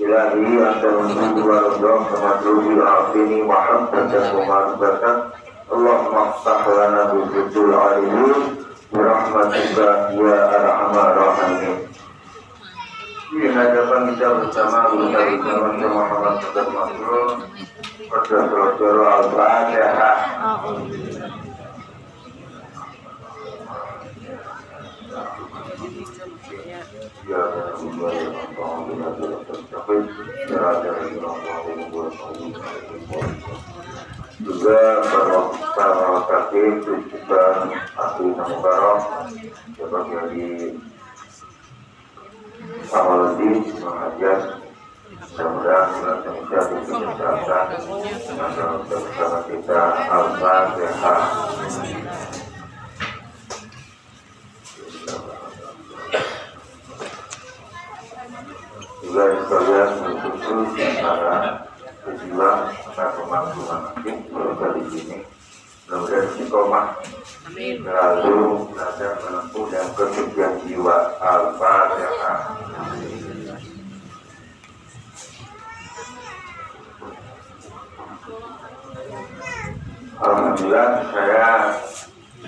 Ilahi anta menunggu warudok Kemadruhi al-afini Muhammad dan Muhammadatan Allahumma ftah lana bujudul alimin Birahmatika ya arhamar rahimin. Di hadapan kita bersama Muhammad dan Masrur pada surah Al-Fatihah. Juga para kakek tujuan asli Mubarak sebagai di Awaldi mengajar mudah-mudahan kita bisa kesehatan bersama kita Al-Fatihah. Juga sekalian berkhusus para pejuang pemangkuan hakim berada di sini. Mudah-mudahan istiqomah selalu ada menempuh dan kesucian jiwa. Al-Fatihah. Alhamdulillah saya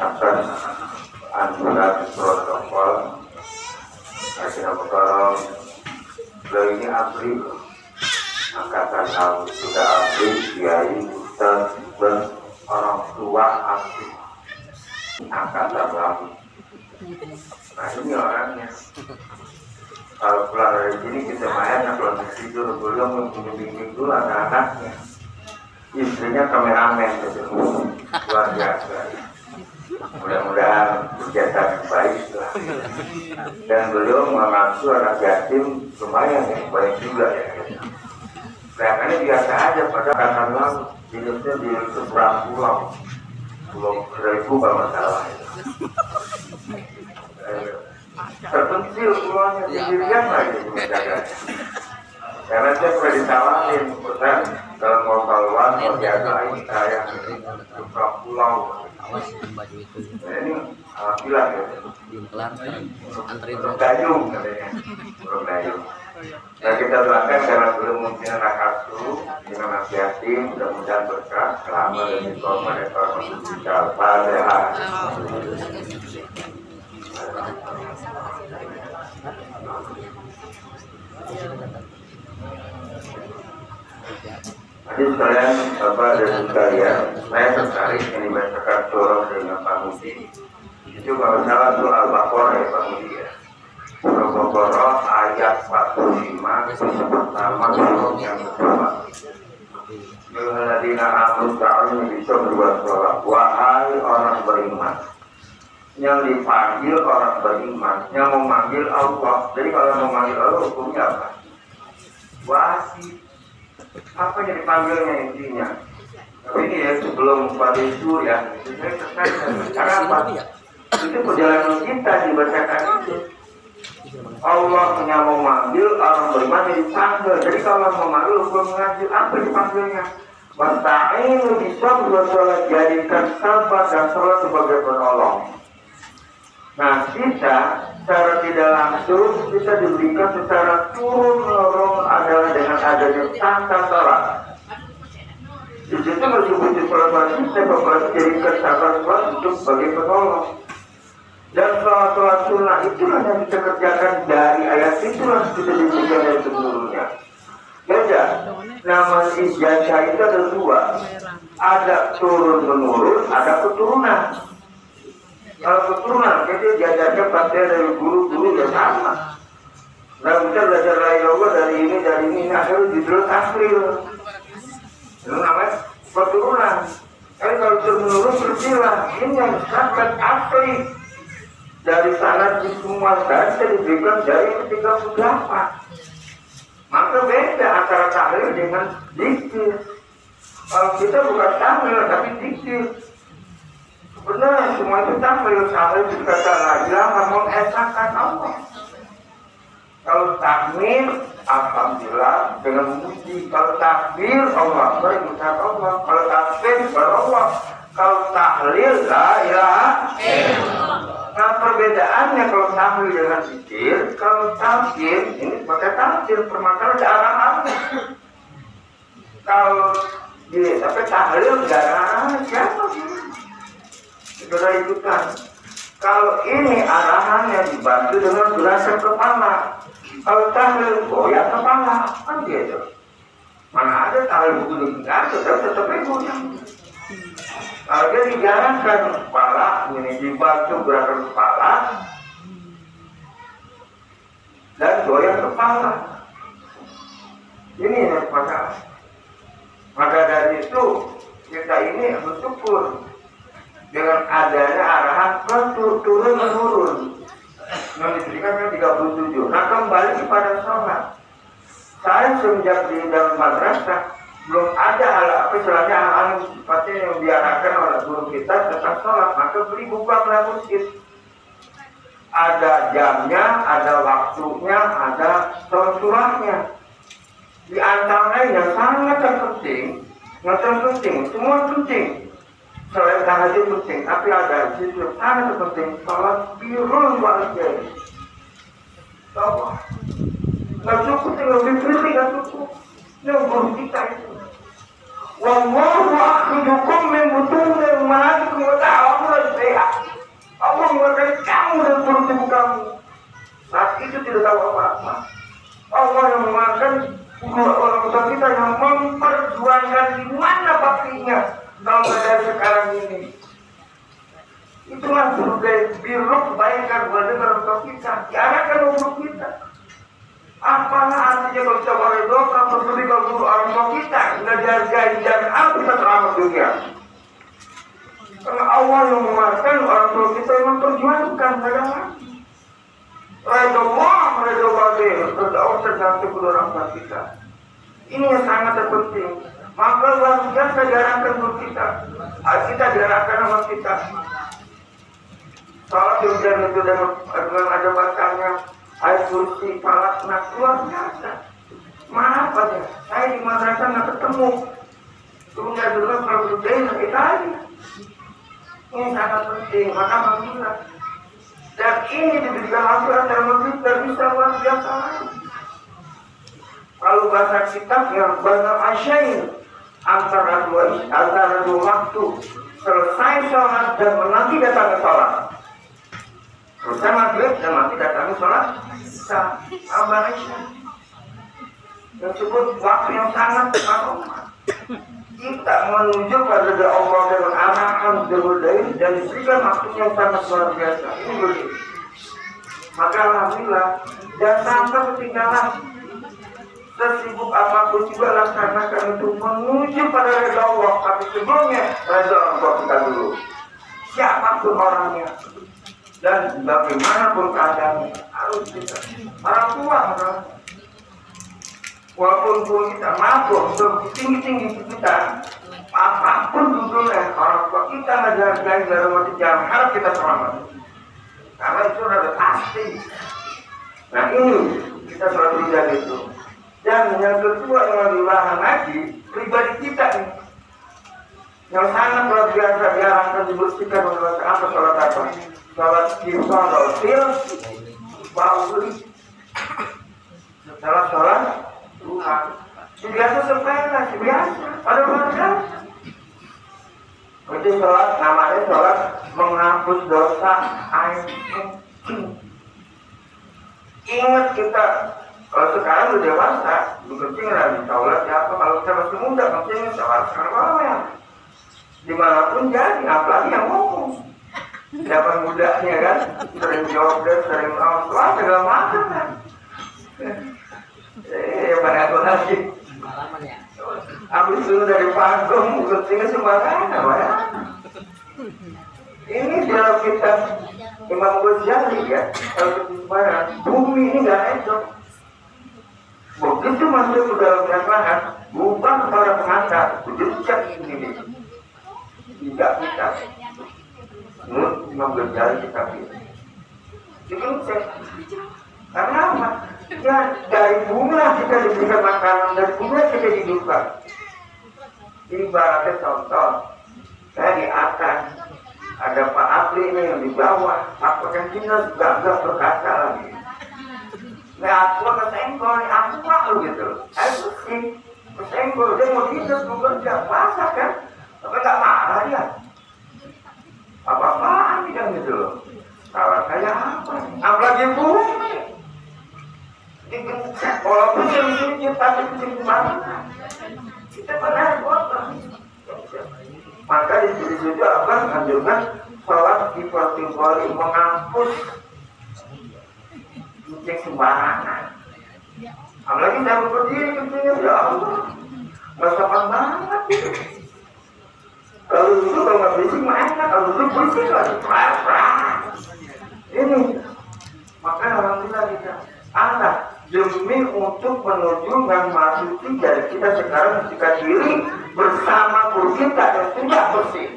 atas anjuran protokol akhirnya bertolong beliau ini asli angkatan tahun sudah asli kiai ustaz dan orang tua asli angkatan lalu. Nah ini orangnya. Kalau pulang dari sini kita main kalau tidur belum membimbing dulu anak-anaknya. Istrinya kameramen gitu. Luar biasa. Mudah-mudahan kegiatan yang baik lah. Dan beliau mengasuh anak yatim lumayan ya, baik juga ya. Kelihatannya biasa aja pada angkatan lalu. Hidupnya di seberang pulau Seribu kalau nggak salah. Terpencil pulaunya sendirian lagi menjaga. Karena saya sudah ditawarin, Ustaz, kalau mau keluar mau jagain saya di seberang pulau. Nah, ini alhamdulillah ya. Berdayung katanya, berdayung. Nah kita doakan karena belum mungkin anak asuh dengan anak yatim mudah-mudahan berkah selama dan istiqomah dan hormat kita. Al-Fatihah. Jadi sekalian Bapak dan sekalian, saya tertarik yang dibacakan surah dengan Pak Mudi. Itu kalau salah itu Al-Baqarah ya Pak Mudi ya. Surah Al-Baqarah ayat 45 pertama surah yang kedua. Yuhaladina amanu ta'ala bisa berbuat sholat. Wahai orang beriman. Yang dipanggil orang beriman, yang memanggil Allah. Jadi kalau memanggil Allah hukumnya apa? Wajib. Apa yang dipanggilnya intinya? Tapi ini ya sebelum pada itu ya, saya terkait dengan cara apa? Itu perjalanan kita dibacakan itu. Allah yang memanggil orang beriman yang dipanggil. Jadi kalau memanggil hukum mengaji apa dipanggilnya? Wasta'inu bisabri wa sholat, jadikan sabar dan sholat sebagai penolong. Nah kita secara tidak langsung kita diberikan secara turun-menurun adalah dengan adanya tata sholat. Di situ menyebut sholat kita bahwa jadikan sabar sholat untuk sebagai penolong. Dan sholat sunnah itulah yang kita kerjakan dari ayat itulah kita diberikan dari sebelumnya. Beda. Nama ijazah itu ada dua. Ada turun-menurun, ada keturunan. Kalau keturunan, jadi diajarkan pasti dari guru-guru yang sama. Nah, kita belajar la ilaha illallah dari ini, akhirnya judul tahlil. Itu namanya keturunan. Kalau turun-menurun bersilah, ini yang sangat asli. Dari sana di semua saja diberikan dari 38. Maka beda antara tahlil dengan zikir. Kalau kita bukan tahlil tapi zikir. Benar, semua itu tahlil berkata la ilaha mengesahkan Allah. Kalau takmir, alhamdulillah dengan memuji. Kalau takbir, Allah mengucap Allah. Kalau takbir, berallah. Kalau tahlil, la ilaha illallah. Nah perbedaannya kalau tahlil dengan zikir, kalau talqin ini pakai talqin, permasalahan ada arahannya. Kalau tapi tahlil nggak ada arahan siapa sih? Sudah ikutan. Kalau ini arahannya dibantu dengan gerakan kepala. Kalau tahlil goyang kepala, kan gitu. Mana ada tahlil begini, nggak ada, tetap goyang. Kalau dia dijalankan kepala, ini dibantu gerakan kepala dan goyang kepala. Ini yang masalah. Maka dari itu kita ini bersyukur dengan adanya arahan turun menurun yang diberikan 37. Nah kembali kepada sholat. Saya semenjak di dalam madrasah belum ada hal apa istilahnya hal sifatnya yang diarahkan oleh guru kita tentang sholat. Maka beli buku akhlak masjid. Ada jamnya, ada waktunya, ada surahnya. Di antaranya yang sangat terpenting, semua penting. Selain tahajud penting, tapi ada di situ sangat penting. Sholat birrul walidain. Tahu? Nggak cukup tinggal dipilih, nggak cukup. Ini guru kita itu. Wallahu akhrajakum min butuni ummahatikum wa ta'lamuna syai'an. Allah mengeluarkan kamu dari perut ibu kamu. Saat itu tidak tahu apa-apa. Allah yang mengeluarkan orang tua kita yang memperjuangkan di mana baktinya kalau dari sekarang ini. Itulah birrul kebaikan kepada orang tua kita. Diarahkan untuk kita. Apalah artinya kalau kita meredokan peduli kalau guru orang tua kita nggak dihargai dan apa kita selamat dunia. Karena Allah yang mengeluarkan orang tua kita yang memperjuangkan dalam Reda batin, reda Allah tergantung kedua orang tua kita. Ini yang sangat terpenting. Maka luar biasa diarahkan untuk kita. Kita diarahkan sama kita. Salat hujan itu dengan ada bacanya ayat kursi, falak, nas, luar biasa. Maaf aja, saya di madrasah nggak ketemu. Tunggu dulu kalau sudah kita aja. Ini sangat penting, maka alhamdulillah. Dan ini diberikan langsung antara negeri dan bisa luar biasa. Kalau bahasa kitabnya banyak asyair antara dua waktu selesai sholat dan menanti datang ke sholat. Selesai maghrib dan nanti datang ke sholat. Bisa abang Aisyah. Yang sebut waktu yang sangat bermanfaat. Kita menuju pada Allah dengan arahan berdain dan diberikan waktu yang sangat luar biasa. Ini begitu. Maka alhamdulillah jangan sampai ketinggalan. Sesibuk apapun juga laksanakan untuk menuju pada reda Allah. Tapi sebelumnya reda orang tua kita dulu. Siapapun orangnya dan bagaimanapun keadaannya harus kita. Orang tua walaupun kita mabuk tinggi kita, apapun duduknya orang tua kita ngejaga dalam hati jangan harap kita selamat. Karena itu sudah pasti. Nah ini kita selalu menjaga itu. Dan yang kedua yang dilarang lagi pribadi kita ini yang sangat luar biasa diarahkan dibersihkan oleh apa sholat apa? Sholat rotil, bauli. Setelah sholat Tuhan, biasa sepeda, biasa. Ada mana? Itu sholat namanya sholat menghapus dosa air kencing. Ingat kita kalau sekarang udah dewasa, kencing lagi sholat siapa? Kalau kita masih muda kencingnya sholat sekarang ya. Dimanapun jadi, apalagi yang ngomong. Siapa mudanya kan, sering joget, sering sholat segala macam kan. Pada aku lagi. Habis itu dari panggung, kencingnya sembarangan, ya. Ini dalam kitab Imam Ghazali ya, kalau kesimpulan bumi ini nggak enak. Begitu masuk ke dalam lahan, bukan para pengantar, jejak ini. Tidak kita. Menurut Imam Ghazali kita pilih. Dikencet. Karena apa? Ya dari bumi lah kita diberikan makanan, dari bumi lah kita hidupkan. Ibaratnya contoh, saya di atas ada Pak Apri ini yang di bawah, apakah kita gak berkaca lagi? Nah aku kesenggol nih, aku malu gitu. Aku sih kesenggol, dia mau hidup, mau kerja, masak kan? Tapi gak marah dia. Apa-apaan dia gitu loh. Salah saya apa? Apalagi bumi. Digencet, walaupun yang tapi kucing mana? Kita benar kotor. Maka di situ juga akan menganjurkan sholat di portfolio menghapus kucing sembarangan. Apalagi saya berdiri kucingnya, ya Allah, nggak sopan banget gitu. Kalau dulu kalau nggak berisik mah enak, kalau dulu berisik lagi, ini. Maka alhamdulillah kita anak demi untuk menuju dan masuki dari kita sekarang mensucikan diri bersama guru kita yang sudah bersih.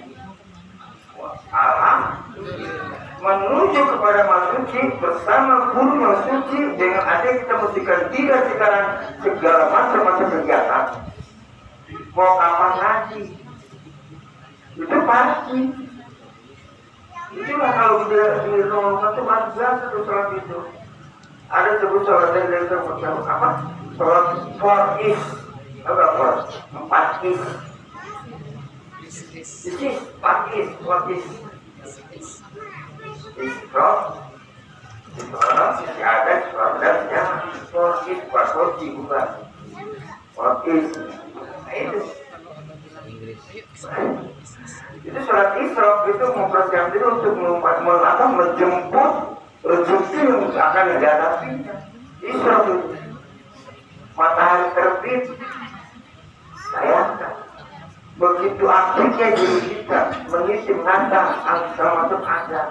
Menuju kepada masuki bersama guru yang suci dengan ada kita bersihkan diri sekarang segala macam kegiatan. Mau kapan lagi? Itu pasti. Itulah kalau di rumah itu masih biasa tuh sholat itu. Ada sebut sholat dari apa? Sholat 4 is, apa? 4 is. This is 4 is, what is? Isra, masih ada sholatnya 4 is, 4 bukan. 4 is, itu sholat Isra itu mempersiapkan diri untuk menjemput rezeki yang akan dihadapi. Isra itu matahari terbit, sayangkan begitu aktifnya diri kita mengisi menantang macam ada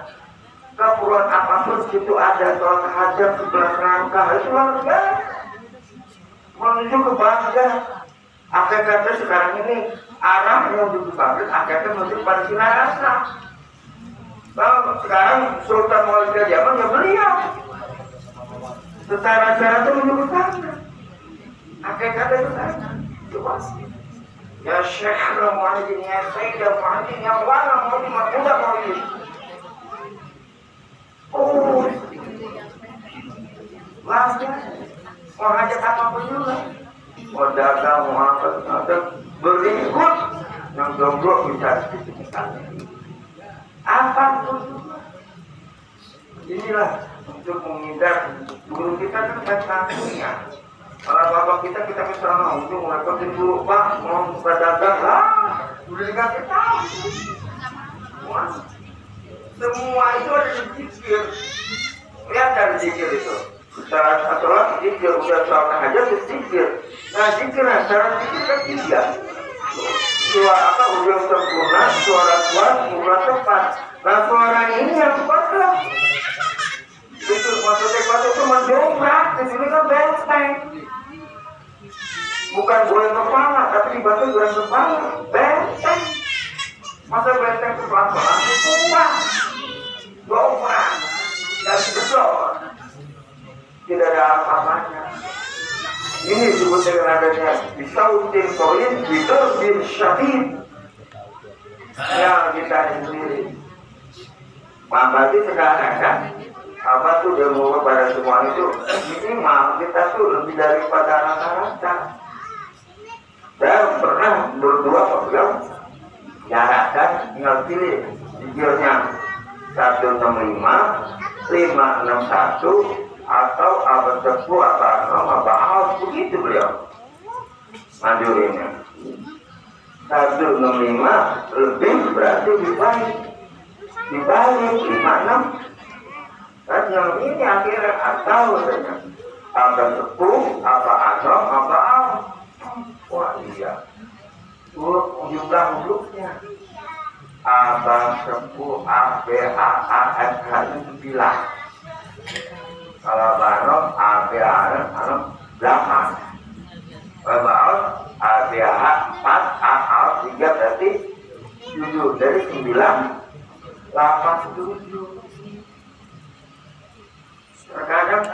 keperluan apapun situ ada. Sholat hajat 11 rangkaian itu luar biasa menuju kebahagiaan. Akikatnya sekarang ini arahnya untuk kebangkit, akikatnya menuju pada sinar rasa. Kalau sekarang Sultan Maulid Jaman ya beliau secara itu menuju ke sana. Akikatnya itu sana. Coba ya Syekh Muhammad, ya Sayyidah Muhammad, yang warna Muhammad, muda Muhammad. Oh, langsung mau hajat apapun juga. Mau dagang, mau apa, berikut yang jomblo bisa apapun. Inilah untuk menghindar guru kita kan satunya. Kalau bapak kita bisa mau untuk melakukan dulu Pak mau buka dagang lah, udah dikasih tahu. Semua itu ada di zikir. Lihat dari zikir itu. Secara sholat zikir, udah sholat aja zikir. Nah zikir, cara zikir kan 3. Suara apa? Ujung sempurna, suara kuat, suara tepat. Nah suara ini yang tepat lah. Itu maksudnya kuat itu mendongkrak. Di sini kan benteng. Bukan goreng kepala, tapi dibantu goreng kepala. Benteng. Masa benteng itu pelan-pelan itu kuat. Dongkrak. Dan besar. Tidak ada apa-apanya. Ini disebut dengan adanya bisautin koin bidur bin syahid. Ya kita sendiri. Berarti sekarang kan apa tuh dia mau kepada semua itu minimal kita tuh lebih daripada rata-rata. Dan pernah berdua pegang nyarankan tinggal pilih zikirnya 165, 561 atau abad 10 apa harus begitu beliau manjurinnya. 165 lebih berarti dibalik 56. Dan yang ini akhirnya atau saja abad 10 apa anom apa al. Wah iya jumlah hurufnya abad 10 ABAAFH itu 9. Kalau banom ABAAF 8. Kalau baos ABAH 4 AAF 3 berarti 7. Dari 9 8 7. Terkadang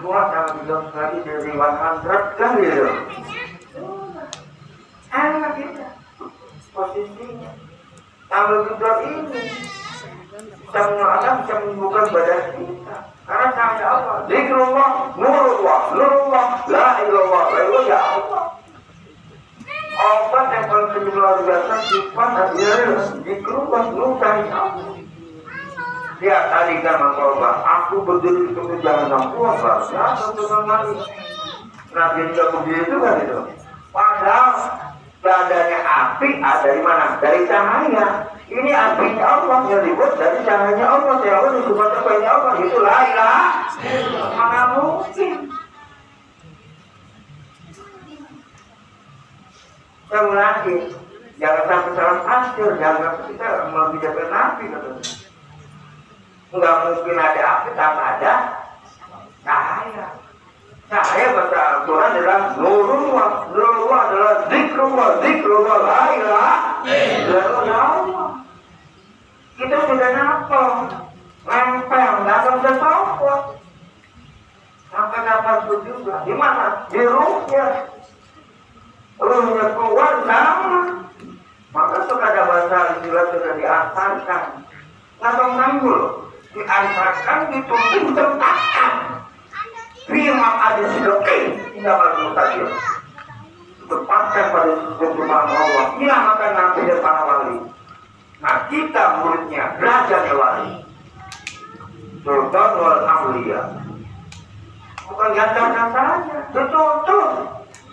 gua kalau bilang lagi dari 100 kan gitu. Enak kita posisinya. Tambah gedor ini Bisa menyelamatkan, bisa menyembuhkan badan kita. Karena cahaya Allah. Zikrullah, nurullah, nurullah, la ilallah, la ilallah, ya Allah. Obat yang paling penting luar biasa sifat adalah zikrullah, nur cahaya Allah. Dia tadi kan mencoba, aku berdiri itu jangan sampuan, ya, tentukan mati. Nabi tidak begitu kan itu. Padahal dadanya api ada dari mana? Dari cahaya. Ini apinya Allah yang dibuat dari cahayanya Allah. Yang Allah disebut terbaiknya Allah. Itulah ilah. Mana mungkin? Saya lagi, jangan sampai salah tafsir, jangan kita membicarakan Nabi katanya. Enggak mungkin ada api tanpa ada cahaya. Cahaya bahasa Al-Quran adalah nurullah. Nurullah adalah zikrullah. Zikrullah la ilaha illallah. Kita sudah nempel, nempel, nggak bisa copot. Sampai kapanpun juga. Di mana? Di ruhnya. Ruhnya keluar sama. Maka suka ada bahasa istilah sudah diantarkan. Nggak tanggul. Diantarkan, dituntun, tertakkan. Firman ada sidokai. Tidak malu tadi. Tempatkan pada Subhanahu Allah. Inilah maka Nabi dan para wali. Nah kita muridnya belajar wali. Sultan wal Aulia. Bukan gantarkan saja. Betul-betul.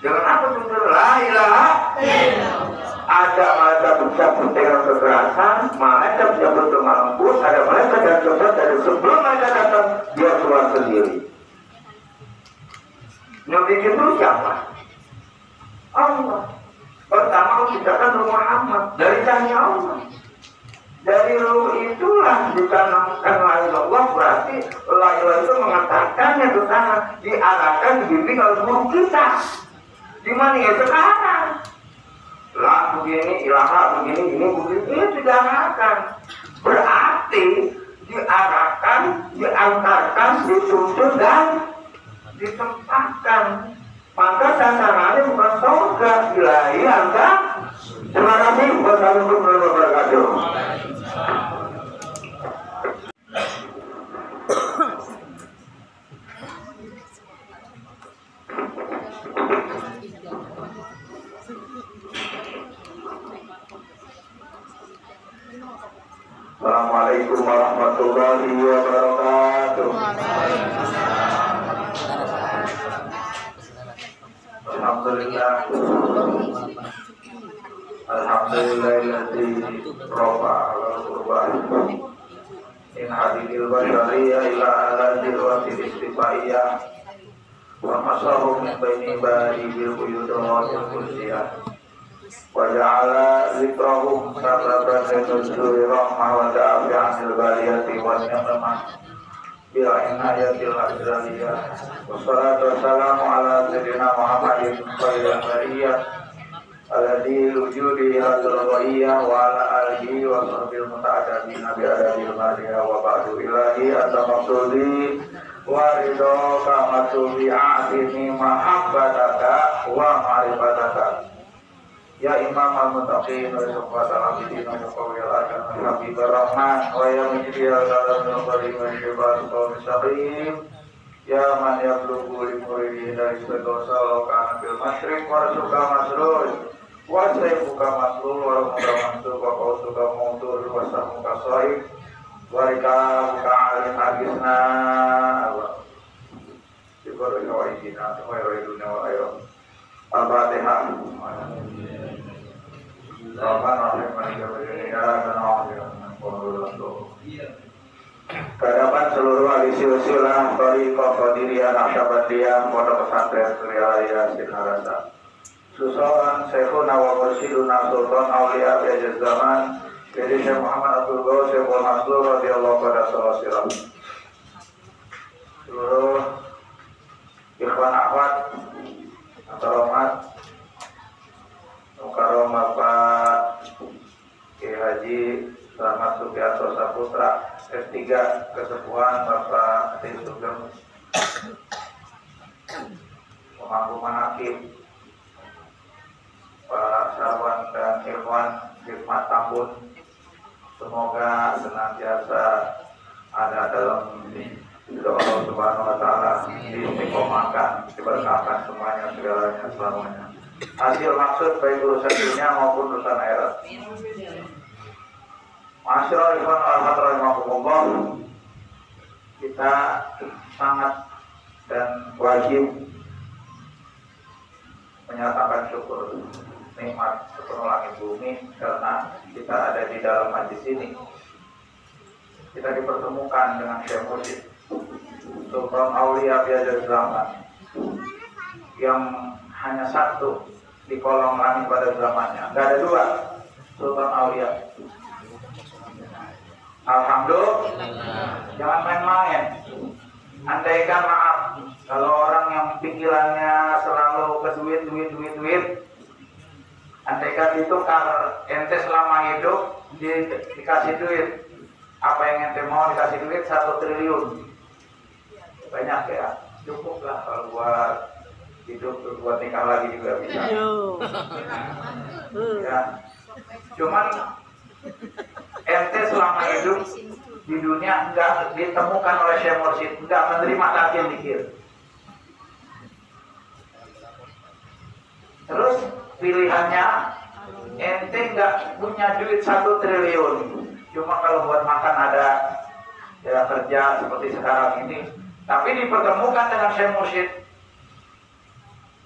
Jangan apa tuntut la ilaha illallah. Ada malaikat bercabut dengan kekerasan, malaikat bercabut dengan lembut, ada malaikat yang cepat dari sebelum malaikat datang dia keluar sendiri. Nabi itu siapa? Allah. Pertama menciptakan Ruh Muhammad dari cahaya Allah. Dari ruh itulah ditanamkan la ilallah, berarti la ilallah itu mengatakannya ke sana, diarahkan, dibimbing oleh guru kita. Di mana ya sekarang? Lah begini, ilaha begini, ini begini, itu diarahkan. Berarti diarahkan, diantarkan, dituntun dan ditempatkan. Maka sasarannya bukan surga ilahi anda. Terima kasih. Wassalamualaikum warahmatullahi wabarakatuh. Assalamualaikum warahmatullahi wabarakatuh. Alhamdulillah. Alhamdulillahilladzi rafa al-qurban in hadil bashariyah ila aladil wasil istifaiyah wa masahu min baini bari bil quyudawat al-kursiyah wa ja'ala zikrahum sababan linuzuli rahmah wa da'afi'anil baliyati wa ni'mah bila inayatil azraliyah wassalatu wassalamu ala sayyidina Muhammadin khairil bariyah alladhi wujudi hadal ghaiyah wa ala alihi wa sahbihi muta'adadina bi adadil maliyah wa ba'du ilahi at-tamassuli wa ridhoka matubi a'tini mahabbataka wa ma'rifataka ya imam al-mutaqin wa syufatal abidin wa syufawil akan habibur rahman wa ya mujriyal dalam al-qarim wa syifat al-mustaqim ya man yablughu li muridi dari segosa lokana bil masyriq wa rasuka masrul wa sayfuka maslul wa ramuka mansur wa qawsuka mawdur wa samuka soib wa rikamuka alim hadisna syukur wa ijina wa iriduna wa ayam al-fatihah Kehadapan seluruh ahli silsilah Thariqah Qadiriyah Naqsyabandiyah Pondok Pesantren Surya Yasin Harasa Susolan Syekhuna wa Mursyiduna Sultan Aulia Bejaz Zaman Jadi Syekh Muhammad Abdul Ghaus Syekh Maslur radhiyallahu anhu. Seluruh ikhwan akhwat Antaramat Mukarram Bapak Kiai Haji Selamat Sugiarto Saputra S3 Kesepuhan Bapak Ati Sugeng Pemangku Manakib Pak Sarwan dan Irwan Hikmat Tambun Semoga senantiasa ada dalam doa Allah Subhanahu wa taala, diistiqomahkan, diberkahkan semuanya, segalanya, selamanya. Hasil maksud baik urusan dunia maupun urusan akhirat. Masyaallah ikhwan alhamdulillah, kita sangat dan wajib menyatakan syukur nikmat sepenuh langit bumi karena kita ada di dalam majlis ini. Kita dipertemukan dengan Syekh Mursyid Sultan Aulia Biadar Zaman yang hanya satu di kolong langit pada zamannya, nggak ada dua Sultan Aulia. Alhamdulillah, jangan main-main. Andaikan maaf kalau orang yang pikirannya selalu ke duit, andaikan ditukar ente selama hidup dikasih duit, apa yang ente mau dikasih duit 1 triliun, banyak ya, cukup lah kalau buat hidup, buat nikah lagi juga bisa. Ya, cuman ente selama hidup di dunia enggak ditemukan oleh Syekh Mursyid, enggak menerima takyin zikir. Terus pilihannya ente enggak punya duit 1 triliun, cuma kalau buat makan ada ya kerja seperti sekarang ini, tapi dipertemukan dengan Syekh Mursyid,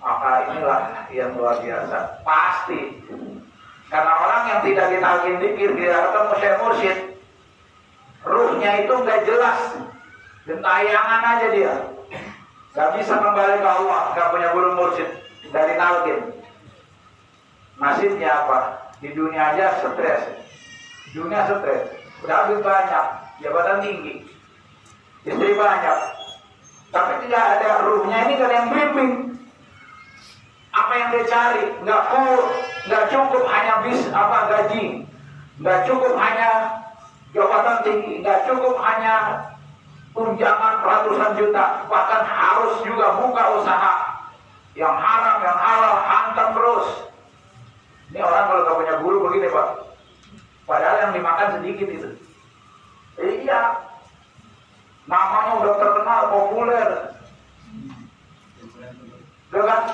maka inilah yang luar biasa pasti. Karena orang yang tidak ditalkin zikir, tidak ketemu Syekh Mursyid, ruhnya itu nggak jelas, gentayangan aja dia, nggak bisa kembali ke Allah, nggak punya guru mursyid dari talkin. Nasibnya apa? Di dunia aja stres, dunia stres, udah lebih banyak, jabatan tinggi, istri banyak, tapi tidak ada ruhnya ini, nggak ada yang bimbing. Apa yang dia cari nggak cukup hanya gaji, nggak cukup hanya jabatan tinggi, nggak cukup hanya tunjangan ratusan juta, bahkan harus juga buka usaha yang haram, yang halal, hantam terus. Ini orang kalau nggak punya guru begini Pak, padahal yang dimakan sedikit itu. Iya, namanya udah terkenal, populer, kan?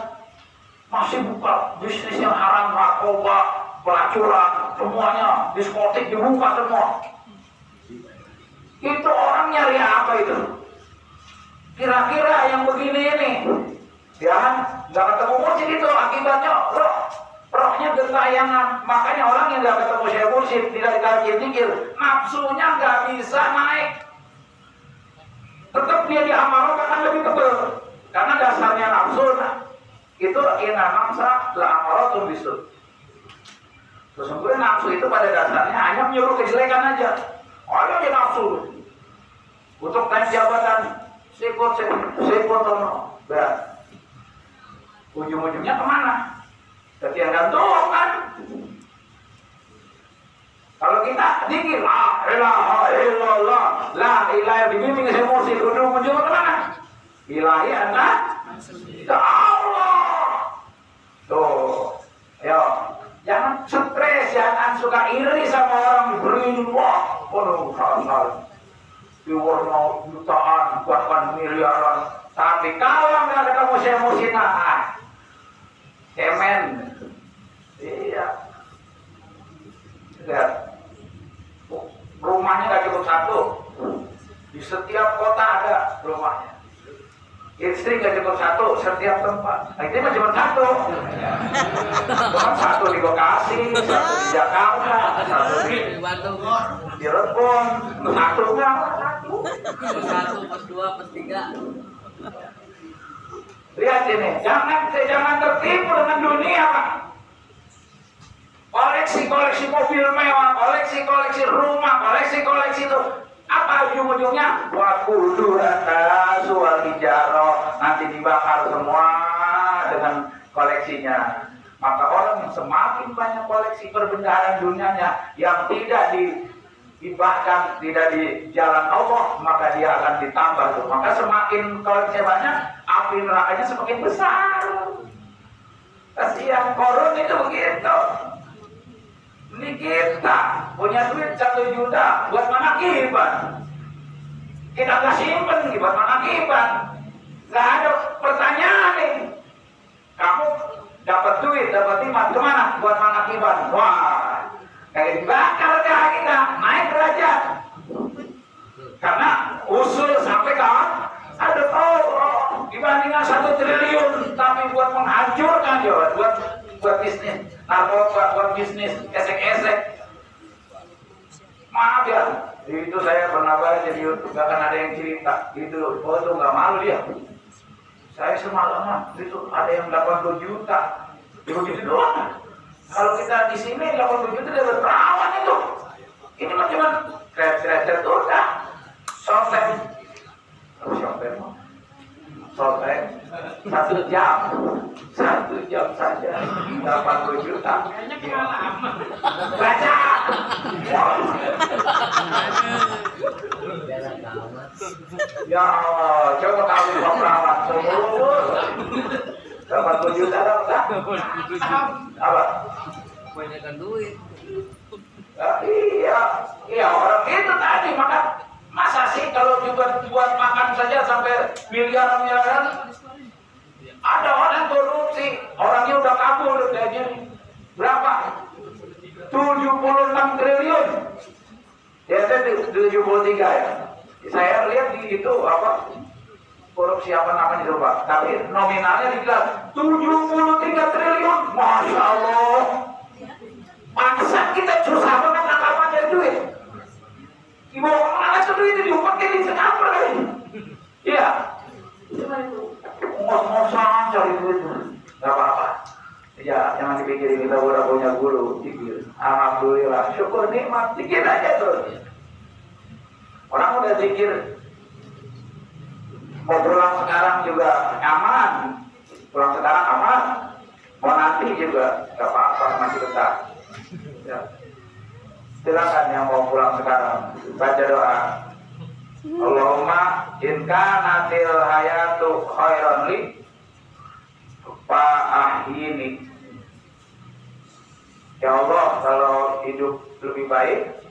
Masih buka bisnis yang haram, narkoba, pelacuran, semuanya, diskotik dibuka semua. Itu orang nyari apa itu? Kira-kira yang begini ini, ya, nggak ketemu mursyid itu akibatnya rohnya gentayangan. Makanya orang yang nggak ketemu Syekh Mursyid, tidak dikasih zikir, nafsunya nggak bisa naik. Tetap dia di amarah akan lebih tebal, karena dasarnya nafsu. Itu inna nafsa la amaratun bisu. Sesungguhnya nafsu itu pada dasarnya hanya menyuruh kejelekan aja. Ayo dia nafsu untuk naik jabatan, sikut berat. Ujung-ujungnya kemana? Ketiadaan doang kan. Kalau kita dikir la ilaha illallah, la ilaha dibimbing emosi, ujung-ujungnya kemana? Ilahi anta Allah. Tuh, ya, jangan stres, jangan suka iri sama orang diberi wah, hal-hal diwarna jutaan, bahkan miliaran. Tapi kalau nggak ketemu Syekh Mursyid, cemen, iya, lihat, rumahnya nggak cukup satu, di setiap kota ada rumahnya. Istri nggak cukup satu, setiap tempat. Nah, ini cuma satu. Cuma satu di Bekasi, satu di Jakarta, satu di Cirebon, satu nggak? Satu, pas dua, pas tiga. Lihat ini, jangan tertipu dengan dunia, Pak. Koleksi mobil mewah, koleksi rumah, koleksi itu. Apa ujung-ujungnya? Wa kuduran sual hijaro, nanti dibakar semua dengan koleksinya. Maka orang yang semakin banyak koleksi perbendaharaan dunianya yang tidak dihibahkan, tidak di jalan Allah, maka dia akan ditambah tuh. Maka semakin koleksi banyak, api nerakanya semakin besar. Kasihan Korun itu begitu. Ini kita punya duit 1 juta buat mana kibat? Kita nggak simpen buat mana kibat? Nggak ada pertanyaan nih. Kamu dapat duit, dapat iman kemana? Buat mana kibat? Wah, kayak dibakar dah kita, naik derajat. Karena usul sampai kawan ada dibandingkan 1 triliun, tapi buat menghancurkan ya, buat bisnis narkoba, buat bisnis esek-esek. Maaf ya, itu saya pernah baca di YouTube, bahkan ada yang cerita gitu, oh itu nggak malu dia. Saya semalaman itu ada yang 80 juta, begitu doang. Kalau kita di sini 80 juta dapat perawan itu, ini mah cuma kredit udah, sotek, sotek 1 jam. 1 jam saja 80 juta. Baca. Ya Allah, coba kali perawat semua. 80 juta dapat. Apa? Kebanyakan duit. Iya orang itu tadi masa sih kalau juga buat makan saja sampai miliaran. Ada orang korupsi, orangnya udah kabur kayaknya berapa? 76 triliun. Ya saya 73 ya. Saya lihat di itu apa? Korupsi apa namanya coba? Tapi nominalnya dibilang 73 triliun. Masya Allah. Pantesan kita susah banget apa cari duit. Ibu mana tuh duit dipakai di sekamar kali. Iya. Ngos-ngosan cari duit, nggak apa-apa. Ya, jangan dipikirin kita udah punya guru, pikir. Alhamdulillah, syukur nikmat, dikit aja tuh. Orang udah zikir, mau pulang sekarang juga aman, pulang sekarang aman, mau nanti juga nggak apa-apa, masih besar. Ya. Silakan yang mau pulang sekarang, baca doa. Allahumma in kanatil hayatu khairan li fa'ahyini. Ya Allah, kalau hidup lebih baik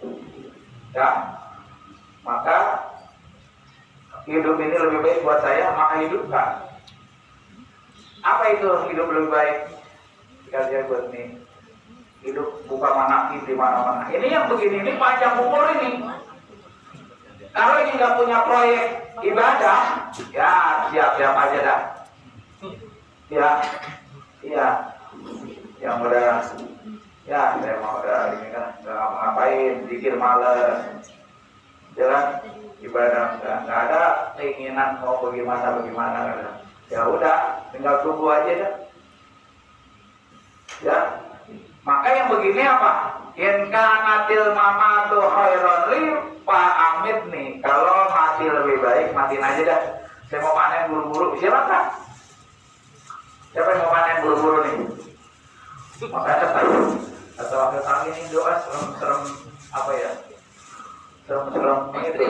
ya, maka hidup ini lebih baik buat saya, maka hidupkan. Apa itu hidup lebih baik? Sekalian buat nih, hidup bukan manakib di mana-mana. Ini yang begini, ini panjang umur ini. Kalau ini nggak punya proyek ibadah, ya siap-siap aja dah. Yang udah, ya saya mau udah ini kan, nggak ngapain, pikir males, jalan ibadah nggak ada keinginan mau bagaimana. Ya udah, tinggal tunggu aja dah. Ya, maka yang begini apa? In kanatil mamatu khairan li amit nih, kalau mati lebih baik matiin aja dah. Saya mau panen buru-buru, silakan. Siapa yang mau panen buru-buru nih? Maka cepat. Atau akhir tahun ini doa serem-serem apa ya? Serem-serem itu.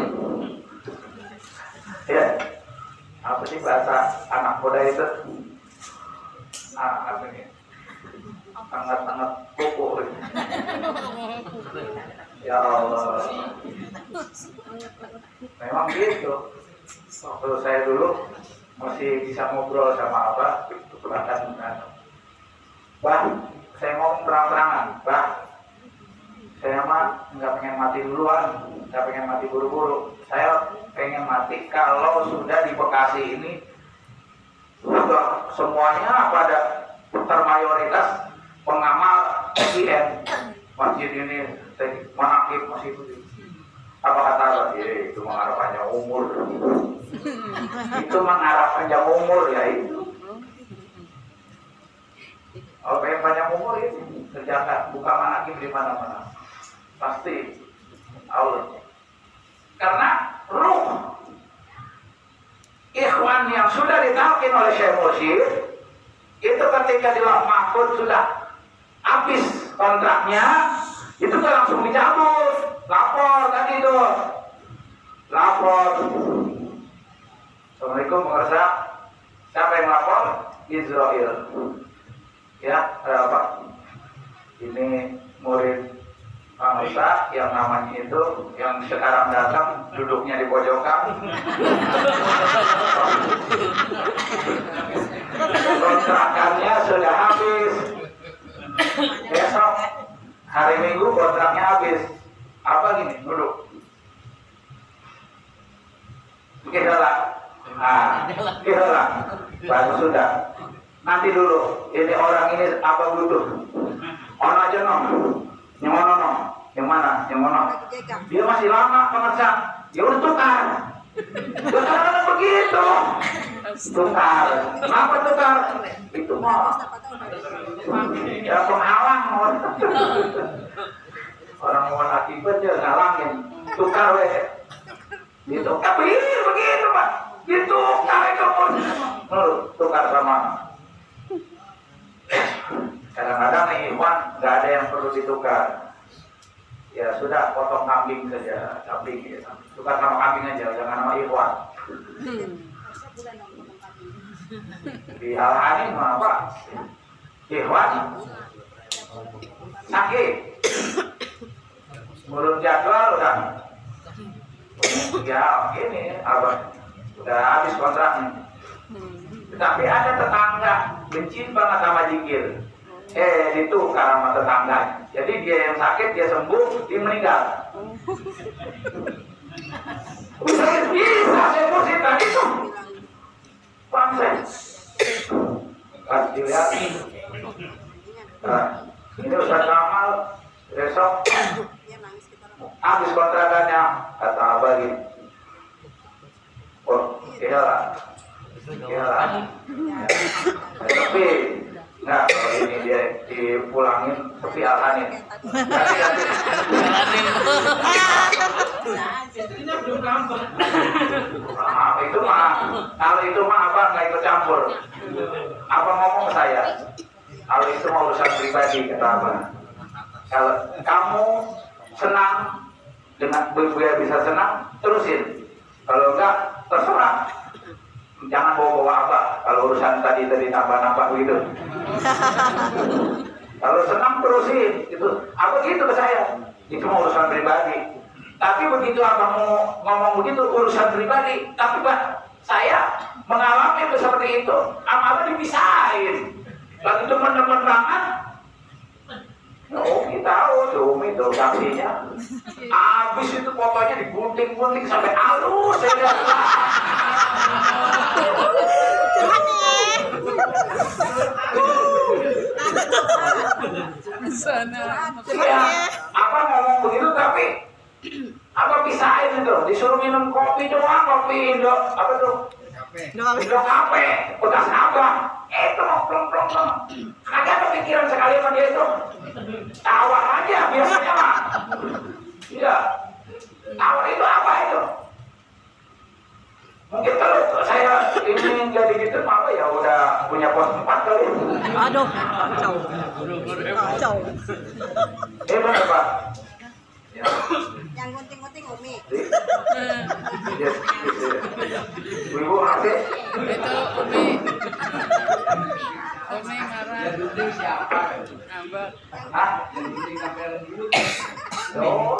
Ya, apa sih bahasa anak muda itu? Apa ini? Sangat-sangat kuku. Ya Allah. Memang gitu. Waktu saya dulu masih bisa ngobrol sama Abah, bahkan Bah, saya ngomong terang-terangan, Bah, saya mah nggak pengen mati duluan, nggak pengen mati buru-buru. Saya pengen mati kalau sudah di Bekasi ini sudah semuanya pada termayoritas pengamal SIN. Masjid ini manakib masih itu. Apa kata Allah? Itu mengharap panjang umur. Itu mengharap panjang umur ya itu. Kalau pengen panjang umur itu kerjakan, buka manakib di mana-mana. Pasti Allah. Karena ruh ikhwan yang sudah ditalkin oleh Syekh Mursyid itu ketika di Lauh Mahfuz sudah habis kontraknya, itu kan langsung dicabut, lapor tadi itu, lapor. Assalamualaikum pemirsa, siapa yang lapor? Israel. Ya, apa? Ini murid masa yang namanya itu yang sekarang datang duduknya di pojokan. Kontrakannya sudah habis. Besok hari Minggu kontraknya habis. Apa gini? Duduk. Kira-kira. Kira-kira. Baru sudah. Nanti dulu. Ini orang ini apa butuh? Ono aja no. Yang mana no? Yang mana? Yang mana? Dia masih lama pemesan. Ya udah tukar. Tukar begitu. Tukar. Kenapa tukar? Itu mah. Ya penghalang. Orang mau akibat dia ngalangin. Tukar weh. Gitu. Tapi begitu Pak. Ditukar itu pun. Tukar sama. Kadang-kadang nih Iwan nggak ada yang perlu ditukar. Ya sudah potong kambing saja, kambing ya. Tukar nama kambing aja, jangan nama Iwan. Di Al-Hani apa? Iwan sakit. Menurut jadwal udah. Ya ini apa? Udah habis kontraknya. Tapi ada tetangga benci banget sama jikir. Ditukar sama tetangga. Jadi dia yang sakit, dia sembuh, dia meninggal. Bisa saya mesti tadi tuh. Bangsa. Pas dilihat. Nah, ini Ustaz Kamal besok habis kontrakannya, kata Abah gitu. Oh, iyalah. Tapi nggak, kalau ini dia dipulangin tapi Al-Hani. Itu mah, kalau itu mah Abah nggak ikut campur. Abah ngomong ke saya, kalau itu mau urusan pribadi kata Abah. Kalau kamu senang dengan biar bisa senang, terusin. Kalau enggak, terserah. Jangan bawa-bawa Abah kalau urusan tadi nambah-nambah begitu. Kalau senang terusin itu. Apa gitu ke saya? Itu mau urusan pribadi. Tapi begitu Abah mau ngomong begitu urusan pribadi, tapi Pak, saya mengalami itu seperti itu. Abah dipisahin. Lalu teman-teman banget. Oh, kita tahu cumi itu saksinya. Habis itu fotonya digunting-gunting sampai halus saya lihat. Ya, apa ngomong begitu tapi apa pisahin itu disuruh minum kopi doang, kopi Indo apa tuh? Indo kafe, bekas apa? Itu plong. Ada kepikiran sekali sama dia itu. Tawa aja biasanya mah. Iya. Tawa itu apa itu? Mungkin kalau saya ini jadi gitu apa ya udah punya pos 4 kali. Aduh, kacau. Benar Pak. Ya. Yang gunting-gunting Umi. Yes. Ibu ngerti? Itu Umi marah. Yang gunting siapa? Ngambek. Hah? Yang gunting kamera dulu. Oh.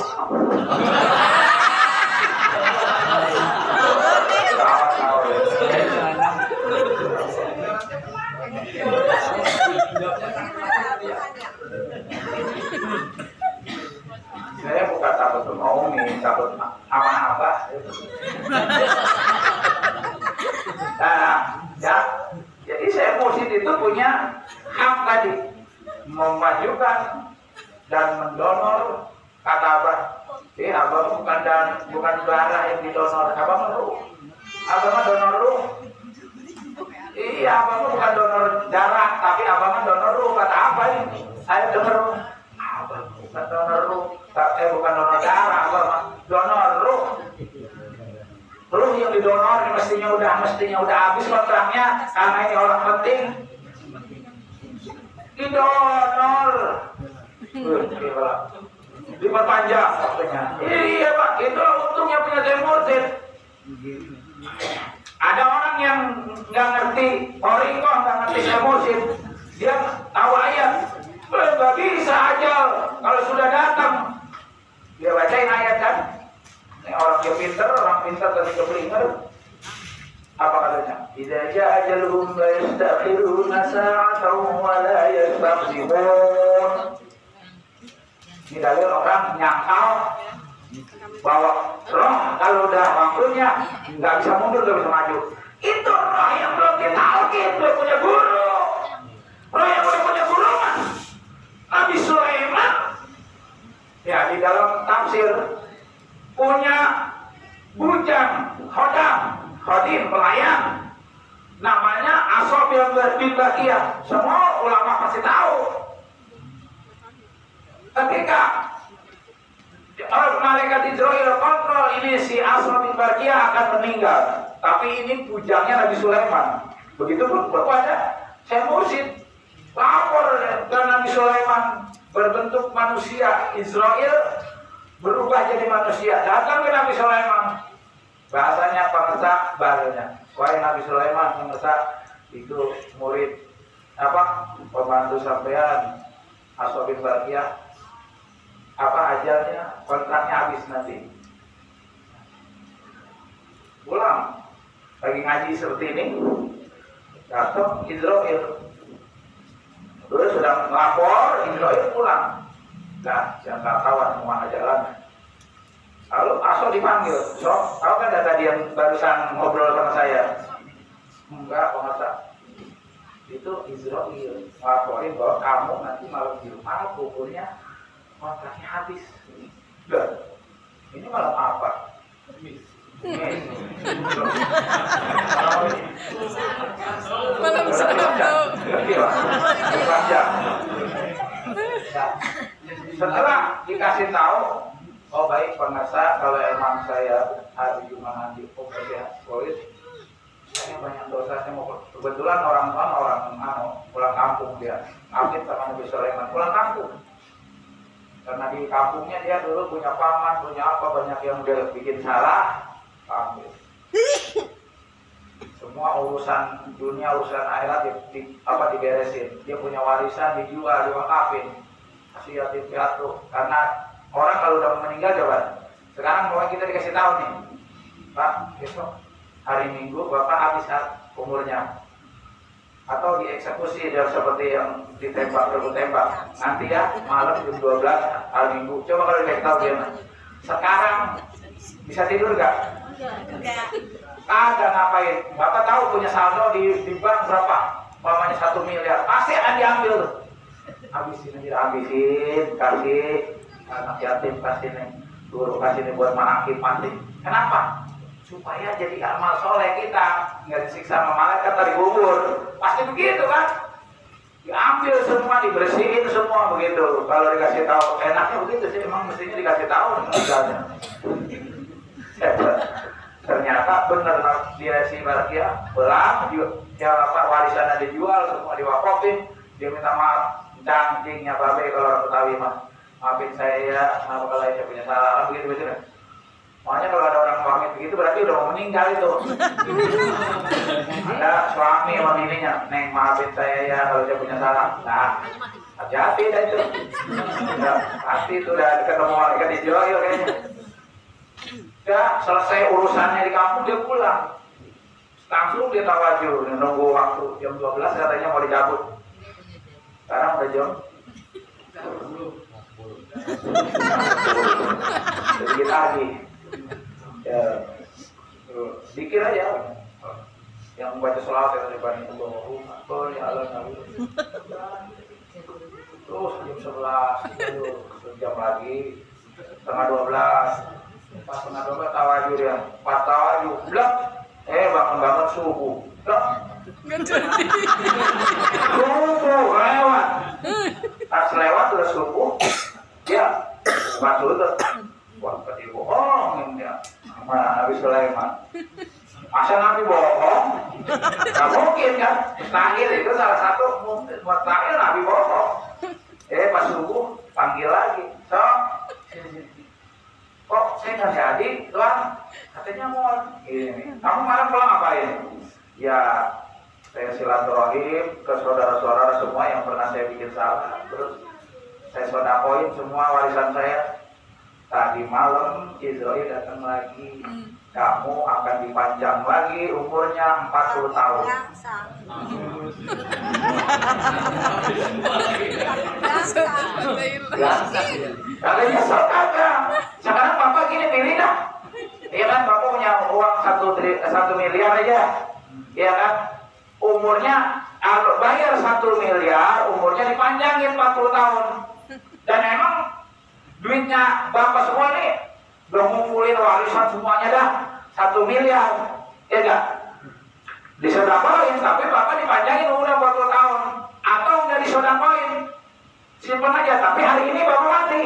Saya bukan takut mau nih, takut sama Abah. Nah, ya, jadi saya mursyid itu punya hak tadi memajukan dan mendonor kata Abah. Abah bukan darah yang didonor, Abah mah ruh. Abah mah donor ruh. Iya, Abah mah bukan donor darah, tapi Abah mah donor ruh. Kata apa ini? Saya dengar Abah bukan donor ruh. Bukan donor darah, Abah mah donor ruh. Ruh yang didonor mestinya udah habis kontraknya karena ini orang penting. Didonor. Diperpanjang waktunya. Iya Pak, itu untungnya punya saya mursyid. Ada orang yang nggak ngerti orikoh, nggak ngerti saya mursyid, dia tahu ayat, nggak bisa aja kalau sudah datang dia pinter, orang pinter ketika beringat. Apa katanya? Idza jaa ajaluhum la yastakhiruna sa'atan wa la yastaqdimun. Ini dalil orang nyangkal bahwa roh kalau udah waktunya nggak bisa mundur, nggak bisa maju. Itu roh yang belum ditalkin, belum punya guru. Roh yang udah punya guru mah Nabi Sulaiman ya di dalam tafsir punya bujang khodim pelayan namanya Asobil bin Bakiyah. Semua ulama pasti tahu. Ketika malaikat Israel kontrol ini si Asobil bin Bakiyah akan meninggal, tapi ini bujangnya Nabi Sulaiman. Begitu pun berpada saya mursid lapor dan Nabi Sulaiman berbentuk manusia, Israel berubah jadi manusia, datang ke Nabi Sulaiman. Bahasanya pengesak barunya. Wahai Nabi Sulaiman, pengesak itu murid apa? Pembantu sampean Asobil bin Bakiyah. Apa ajalnya? Kontraknya habis nanti. Pulang lagi ngaji seperti ini, datang Israel. Terus sedang melapor, Israel pulang. Nah, jangan kawan kemana jalannya. Lalu Aso dipanggil, so, tahu kan tadi yang barusan ngobrol sama saya? Enggak, pengesak. Itu Israel ngelaporin bahwa kamu nanti malam Jumat kuburnya kontraknya habis. Udah, ini malam apa? Malam Sabtu. Setelah dikasih tahu, oh baik pengesak, kalau emang saya hari Jumat nanti polis, saya banyak dosa, saya mau kebetulan orang pulang kampung dia, Akib sama Nabi Sulaiman pulang kampung. Karena di kampungnya dia dulu punya paman, punya apa, banyak yang dia bikin salah, ambil. Semua urusan dunia, urusan akhirat diberesin. Dia punya warisan dijual, diwakafin, kasih yatim piatu. Karena orang kalau udah meninggal coba. Sekarang mau kita dikasih tahu nih, Pak, besok hari Minggu Bapak habis umurnya. Atau dieksekusi dia seperti yang ditembak tembak. Nanti ya malam jam 12 hari Minggu. Coba kalau dikasih tahu dia. Sekarang bisa tidur gak? Enggak. Kagak ngapain. Bapak tahu punya saldo di bank berapa? Umpamanya 1 miliar. Pasti akan diambil tuh. Habisin, kasih anak yatim, kasih nih guru, kasih nih buat manakib mati. Kenapa? Supaya jadi amal soleh kita nggak disiksa sama malaikat dari kubur. Pasti begitu kan? Diambil semua, dibersihin semua begitu. Kalau dikasih tahu enaknya begitu sih, emang mestinya dikasih tahu misalnya. Ternyata benar dia si Barkia pulang, dia warisannya dijual, semua diwakafin. Dia minta maaf, cangkingnya babe kalau orang Betawi mah. Maafin saya ya, kenapa kalau saya punya salah, begitu kan? Makanya kalau ada orang pamit begitu berarti udah mau meninggal itu. Ada suami sama bininya, Neng maafin saya ya kalau saya punya salah. Nah, hati-hati dah itu. Ya, pasti itu udah ketemu malaikat di Joyo kayaknya. Ya, selesai urusannya di kampung dia pulang. Langsung dia tawajuh, nunggu waktu jam 12 katanya mau dicabut. Sekarang udah jam 10. Sedikit lagi. Ya, dikir aja. Yang baca sholawat yang dibanding Allahumma ya Allah Nabi. Terus jam 11 sejam lagi, setengah 12. Pas setengah 12 tawajuh dia, 4 tawajuh, blok. Bangun subuh. Blok. Subuh lewat. Pas lewat udah subuh, dia masuk tuh. Wah, tadi bohong dia sama Nabi Sulaiman. Masa Nabi bohong? Gak mungkin kan? Mustahil itu salah satu mustahil Nabi bohong. Pas subuh panggil lagi. So, kok saya nggak jadi, Tuhan? Katanya mau ini. Kamu malam pulang ngapain? Ya, saya silaturahim ke saudara-saudara semua yang pernah saya bikin salah. Terus saya sodakoin semua warisan saya. tadi malam Israel datang lagi, kamu akan dipanjang lagi umurnya 40 tahun. Kalau nyesel kagak. Sekarang Bapak gini pilih dah. Iya kan, Bapak punya uang 1 miliar aja. Iya kan? Umurnya bayar 1 miliar, umurnya dipanjangin 40 tahun. Dan emang duitnya Bapak semua nih udah ngumpulin warisan semuanya dah 1 miliar. Ya enggak? Disodakoin, tapi Bapak dipanjangin umurnya 40 tahun. Atau enggak disodakoin, simpan aja, tapi hari ini Bapak mati.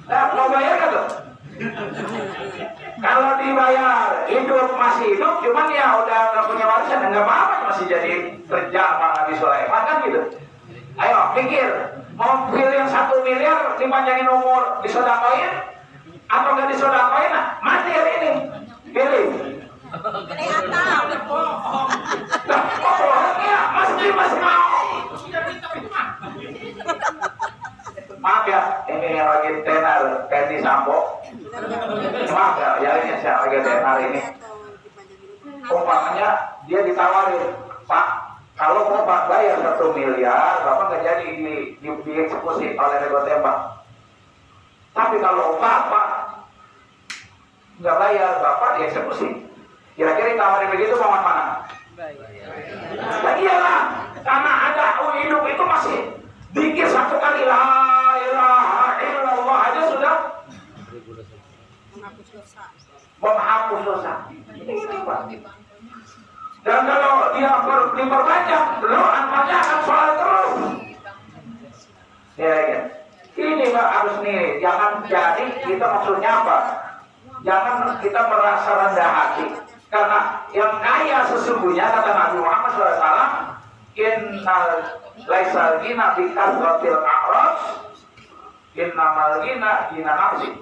Nah, mau bayar kan tuh? Kalau dibayar hidup masih hidup, cuman ya udah nggak punya warisan, nggak apa-apa, masih jadi kerja sama Nabi Sulaiman kan gitu. Ayo pikir, mau pilih yang 1 miliar dipanjangin umur, disodakoin atau nggak disodakoin? Nah, mati hari ini, pilih. Nah, orangnya masih mau. Maaf ya, ini yang lagi tenar Fendi Sambo. Maaf ya, ini saya lagi tenar ini. Umpamanya dia ditawarin, Pak, kalau mau Pak bayar 1 miliar, Bapak nggak jadi dieksekusi oleh nego tembak. Tapi kalau Bapak nggak bayar, Bapak dieksekusi. Kira-kira ditawarin begitu mau mana? Nah, iyalah, karena ada hidup itu masih dikir 1 kali la ilaha illallah aja sudah menghapus dosa. Dan kalau dia diperpanjang, lo amalnya akan sholat terus. Ya. Ini Pak harus nih, jangan jadi kita maksudnya apa? Jangan kita merasa rendah hati. Karena yang kaya sesungguhnya kata Nabi Muhammad SAW, innal laisal ghina bi kasratil a'raj, innamal ghina ghina nafsi.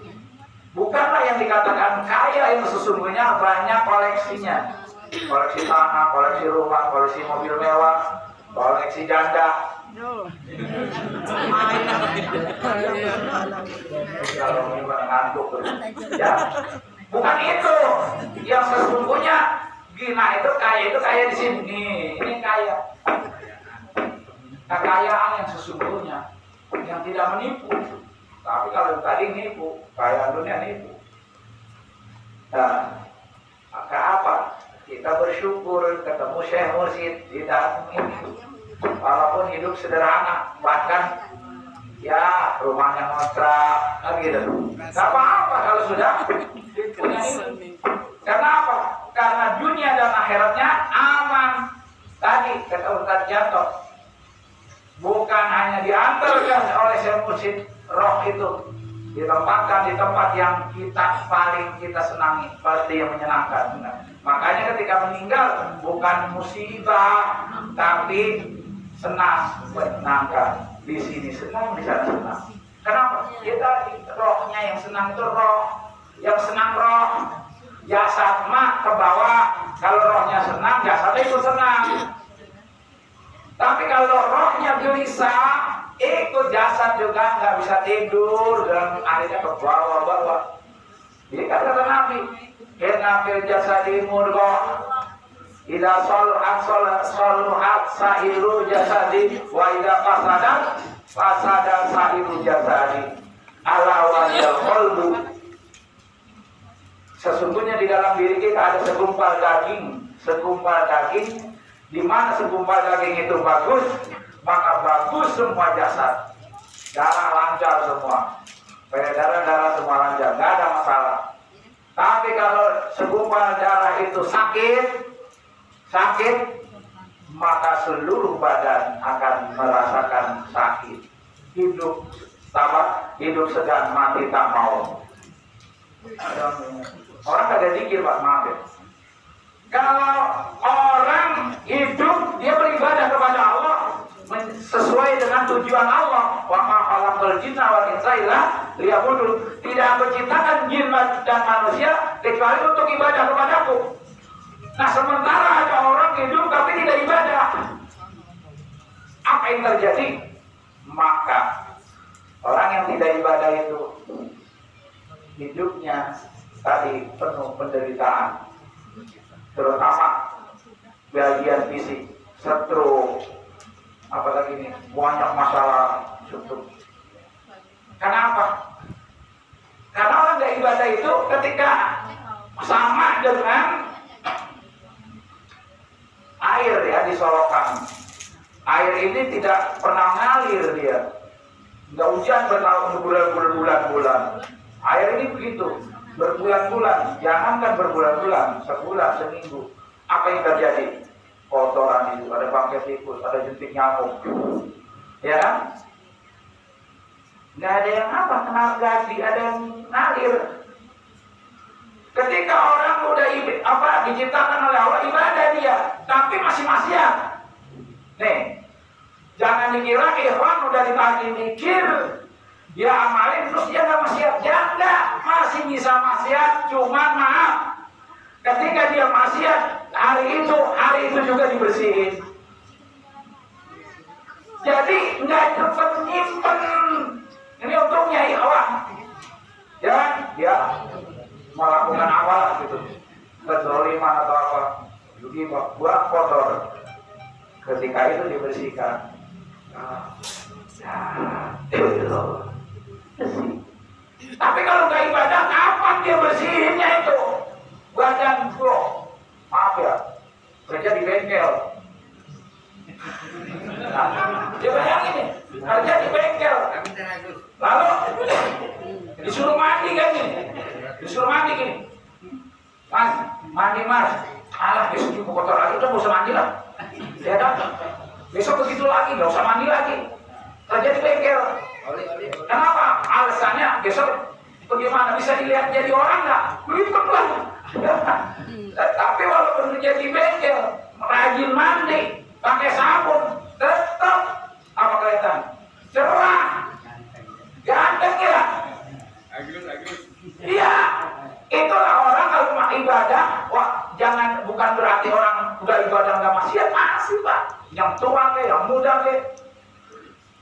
Bukanlah yang dikatakan kaya yang sesungguhnya banyak koleksinya. Koleksi tanah, koleksi rumah, koleksi mobil mewah, koleksi janda. Kalau memang ngantuk ya. Bukan itu yang sesungguhnya. Gina itu kaya di sini. Ini kaya. Kekayaan yang sesungguhnya, yang tidak menipu. Tapi kalau tadi nipu, kaya dunia nipu. Nah, maka apa? Kita bersyukur ketemu Syekh Mursyid di dalam ini. Walaupun hidup sederhana, bahkan ya rumahnya ngontrak, kan gitu. Gak apa-apa kalau sudah punya ini. Karena apa? Karena dunia dan akhiratnya aman. Tadi kata Ustaz Janto, bukan hanya diantarkan oleh Syekh Mursyid, roh itu ditempatkan di tempat yang kita senangi, pasti yang menyenangkan. Makanya ketika meninggal bukan musibah, tapi senang, menyenangkan. Di sini senang, di sana senang. Kenapa? Kita rohnya yang senang itu roh, yang senang roh. Jasad mah ke bawah, kalau rohnya senang, jasadnya ikut senang. Tapi kalau rohnya gelisah, ikut jasad juga nggak bisa tidur dan akhirnya ke bawah-bawah. Jadi kata Nabi, "Inna fil jasadi mudghah, idza saluhat sa'iru jasadi, wa idza fasada sa'iru jasadi. Ala wa yal qalbu." Sesungguhnya di dalam diri kita ada segumpal daging, di mana segumpal daging itu bagus, maka bagus semua jasad. Darah lancar semua, darah semua lancar, nggak ada masalah. Tapi kalau segumpal darah itu sakit, maka seluruh badan akan merasakan sakit. Hidup sedang, mati tak mau. Orang kagak zikir Pak, maaf ya. Kalau orang hidup dia beribadah kepada Allah sesuai dengan tujuan Allah, wa ma khalaqal jinna wal insa illa liya'budun. Tidak aku ciptakan jin dan manusia kecuali untuk ibadah kepadaku. Nah, sementara ada orang hidup tapi tidak ibadah, apa yang terjadi? Maka orang yang tidak ibadah itu hidupnya tadi penuh penderitaan, terutama bagian fisik, stroke, apalagi ini banyak masalah stroke. Kenapa? Karena orang nggak ibadah itu ketika sama dengan air ya di solokan. Air ini tidak pernah ngalir dia. Nggak hujan berbulan-bulan. Air ini begitu, berbulan-bulan. Jangankan berbulan-bulan, sebulan, seminggu. Apa yang terjadi? Kotoran itu, ada bangkai tikus, ada jentik nyamuk. Ya kan? Nggak ada yang apa, kena gaji, ada yang ngalir. Ketika orang udah diciptakan oleh Allah ibadah dia, tapi masih maksiat. Nih, jangan dikira ikhwan udah ditagih mikir, dia amalin terus dia nggak maksiat. Jangan, masih bisa maksiat, cuman maaf. Ketika dia maksiat, hari itu juga dibersihin. Jadi nggak cepet nyimpen. Ini untungnya ikhwan. Ya, dia melakukan amal gitu, kezaliman atau apa, jadi buat kotor. Ketika itu dibersihkan. Tapi kalau nggak ibadah, kapan dia bersihinnya itu? Badan bro, maaf ya, kerja di bengkel. Dia bayangin nih, kerja di bengkel. Lalu disuruh mandi kan nih. Disuruh mandi gini, Mas, mandi Mas. Alah, besok juga kotor lagi, udah gak usah mandi lah. Ya kan? Besok begitu lagi, gak usah mandi lagi. Kerja di bengkel. Kenapa? Alasannya besok bagaimana bisa dilihat jadi orang nggak? Begitu lah. Tapi walaupun kerja di bengkel, rajin mandi, pakai sabun, tetap apa kelihatan? Cerah, ganteng ya. Iya, itulah orang kalau ibadah. Wah, bukan berarti orang udah ibadah nggak maksiat, masih pak. Yang tua ke, yang muda ke.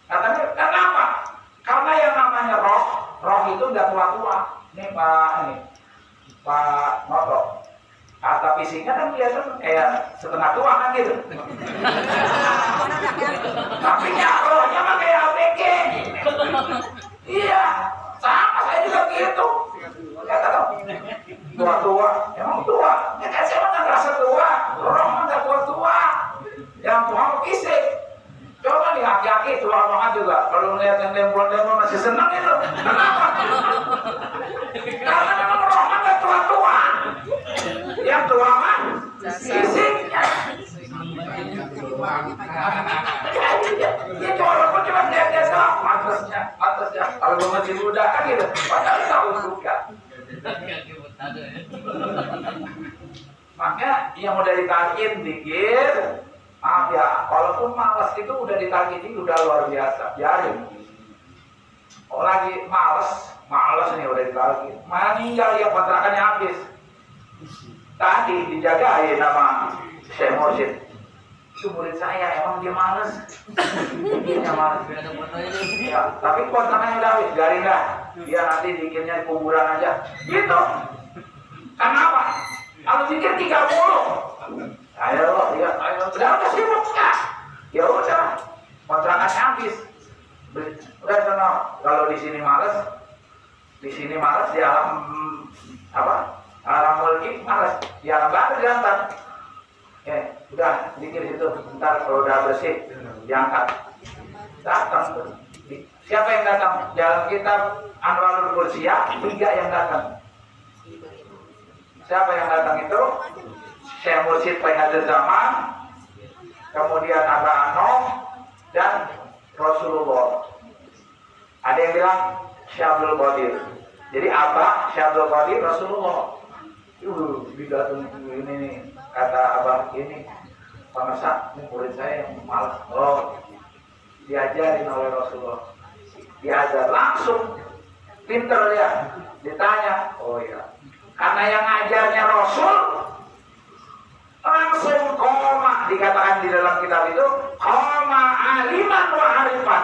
Katanya kenapa? Karena yang namanya roh itu udah tua-tua. Ini Pak Noto. Kata fisiknya kan kelihatan kayak setengah tua kan gitu. Tapi rohnya mah kayak ABG. Iya, sama saya juga gitu. Kata tua-tua, emang tua. Ya kan saya nggak ngerasa tua, roh mah nggak tua-tua. Yang tua mau fisik. Coba nih aki-aki tua banget juga. Kalau ngeliat yang dempul-dempul masih senang itu. Kenapa? Karena memang roh mah nggak tua-tua. Yang tua mah fisiknya. Itu walaupun cuma dia doang, pantasnya. Kalau gue masih muda kan gitu. Padahal tahu juga. Makanya yang udah ditakin dikit, maaf ya, walaupun malas itu udah ditakin udah luar biasa, biarin. Oh lagi malas nih udah ditakin, meninggal ya kontrakannya habis. Tadi dijagain sama Syekh Mursyid. Itu murid saya, emang dia malas. Dia malas. Ya, tapi kontrakannya udah habis, biarin dah. Dia nanti bikinnya di kuburan aja. Gitu. Kenapa? Kalau pikir 30. Ayo, udah sibuk ya. Ya udah, kontrakannya habis. Udah sana. Kalau di sini malas, di alam alam mulki malas, di alam baru diantar. Udah dikir situ. Ntar kalau udah bersih, diangkat. Datang. Siapa yang datang? Dalam kitab Anwarul Qudsiyah 3 yang datang. Siapa yang datang itu? Syekh Mursyid Pada Zaman, kemudian Abah Anom, dan Rasulullah. Ada yang bilang Syekh Abdul Qadir. Jadi Abah, Syekh Abdul Qadir, Rasulullah. Bidatun ini nih, kata Abah ini, Pak ini murid saya yang malas. Oh, diajarin oleh Rasulullah. Diajar langsung, pinter ya. Ditanya, oh iya. Karena yang ngajarnya Rasul langsung koma, dikatakan di dalam kitab itu koma aliman wa arifan,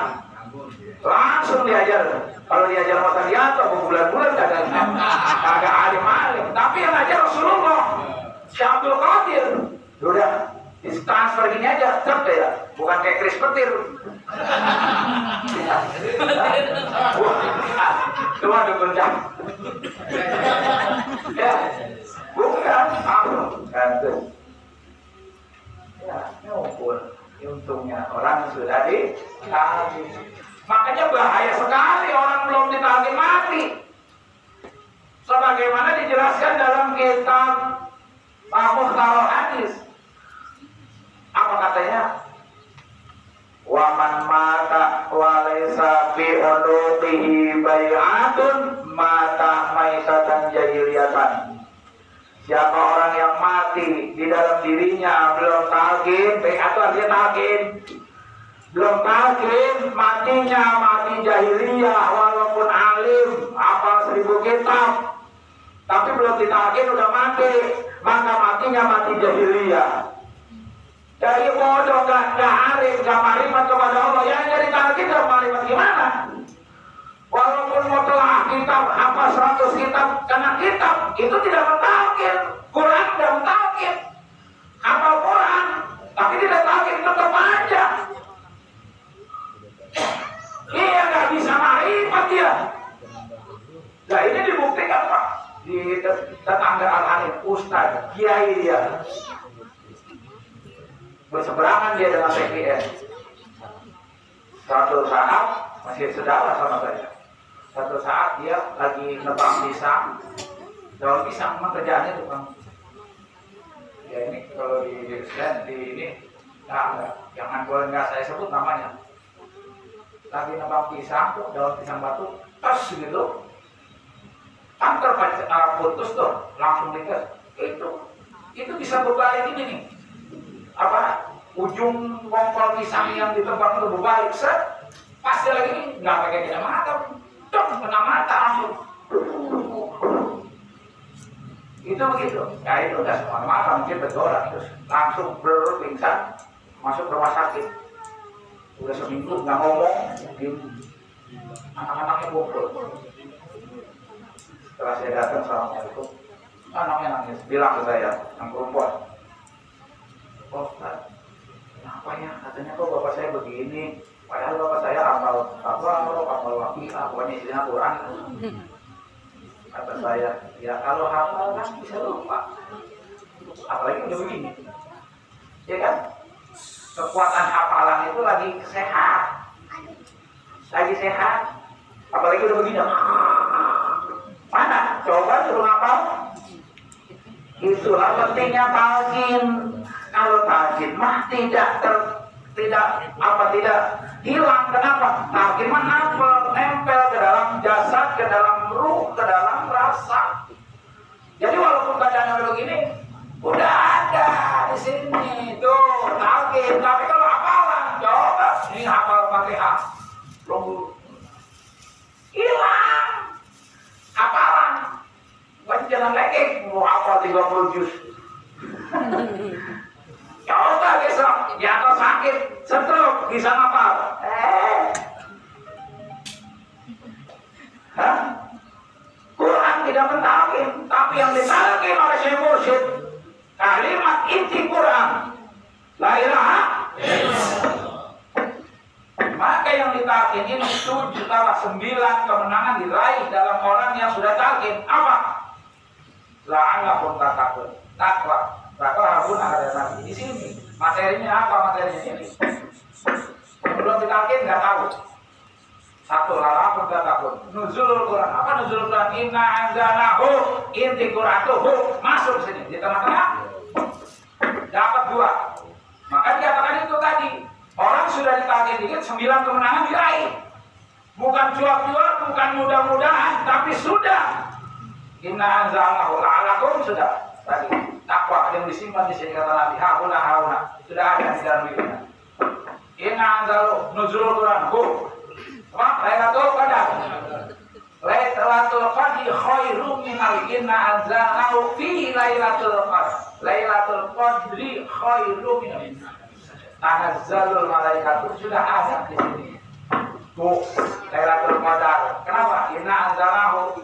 langsung diajar Kalau diajar sama Sandiato bulan-bulan kagak alim-alim. Tapi yang ajar Rasulullah, Syekh Abdul Qadir. Udah transfer gini aja, cepet ya. Bukan kayak Kris Petir. Cuma dukun jam. Ya, bukan. Ya, ngumpul. Untungnya orang sudah ditagih. Makanya bahaya sekali orang belum ditagih mati. Sebagaimana dijelaskan dalam kitab Mukhtarul Hadis. Apa katanya? Waman mata walaysa fi unuqihi bai'atun mata maitatan jahiliyatan. Siapa orang yang mati di dalam dirinya belum talqin, bai'at artinya talqin. Belum talqin, matinya mati jahiliyah walaupun alim, hafal 1000 kitab. Tapi belum ditalqin udah mati, maka matinya mati jahiliyah. Dari bodoh, gak arif, gak marimat kepada Allah. Yang jadi talqin gak marimat gimana? Walaupun mau telah kitab, apa 100 kitab, karena kitab itu tidak mentalqin. Quran tidak mentalqin. Hafal Quran, tapi tidak talqin, tetap aja. Iya, gak bisa marimat dia. Nah ini dibuktikan Pak. Di tetangga Al-Hanif, Ustaz, Kiai dia. Berseberangan dia dengan PKN. Suatu saat masih sedalah sama saya. Suatu saat dia lagi nebang pisang, daun pisang memang kerjaannya tukang. Ya ini kalau di ini, nah, jangan boleh nggak saya sebut namanya. Lagi nebang pisang tuh, daun pisang batu, tes gitu, kan putus tuh, langsung lihat. Itu bisa berbalik ini nih. Apa ujung bongkol pisang yang ditebang itu berbalik set pasti lagi ini nggak pakai kena mata dong kena mata langsung itu begitu ya itu udah semua mata mungkin berdorak terus langsung pingsan masuk rumah sakit udah seminggu nggak ngomong anak-anaknya kumpul setelah saya datang assalamualaikum anaknya nangis bilang ke saya yang perempuan Ustaz, kenapa ya? Katanya kok bapak saya begini. Padahal bapak saya hafal waqiah, pokoknya isinya Quran. Kata saya, ya kalau hafal kan bisa lupa. Apalagi udah begini. Ya kan? Kekuatan hafalan itu lagi sehat. Lagi sehat. Apalagi udah begini. Mana? Coba suruh ngapal. Itulah pentingnya talqin. Kalau talqin mah tidak hilang. Kenapa? Talqin mah nempel ke dalam jasad, ke dalam ruh, ke dalam rasa. Jadi walaupun badannya begini, udah ada di sini tuh talqin. Tapi kalau hafalan, coba ini hafal Fatihah, hilang hafalan. Jangan lagi mau hafal 30 juz. Coba besok jatuh sakit, stroke, bisa ngapal. Quran tidak mentalqin, tapi yang ditalqin oleh Syekh Mursyid kalimat inti Quran, la ilaha illallah. Maka yang ditalqin ini 7 kemenangan diraih dalam orang yang sudah talqin. Apa? La'allakum tattaqun. Takwa. Takwa harus ada nanti di sini. Materinya apa materinya ini? Belum ditalqin nggak tahu. Satu la'allakum tattaqun. Nuzulul Quran. Apa nuzulul Quran? Inna anzalnahu. Inti Quran itu masuk sini di tengah-tengah. Dapat 2. Maka dikatakan itu tadi. Orang sudah ditalqin dikit 9 kemenangan diraih. Bukan cuap-cuap, bukan mudah-mudahan, tapi sudah. Inna anzalnahu la'allakum sudah. Tadi takwa yang disimpan di sini kata Nabi hauna sudah ada di dalam dirinya. Inna anzalu nuzulul Quran Lailatul Qadar. Lailatul Qadri khairum min inna anzalnahu fi Lailatul Qadar. Lailatul Qadri khairum min tanazzalul malaikatu sudah ada di sini. Bu, Lailatul Qadar. Kenapa? Inna anzalahu.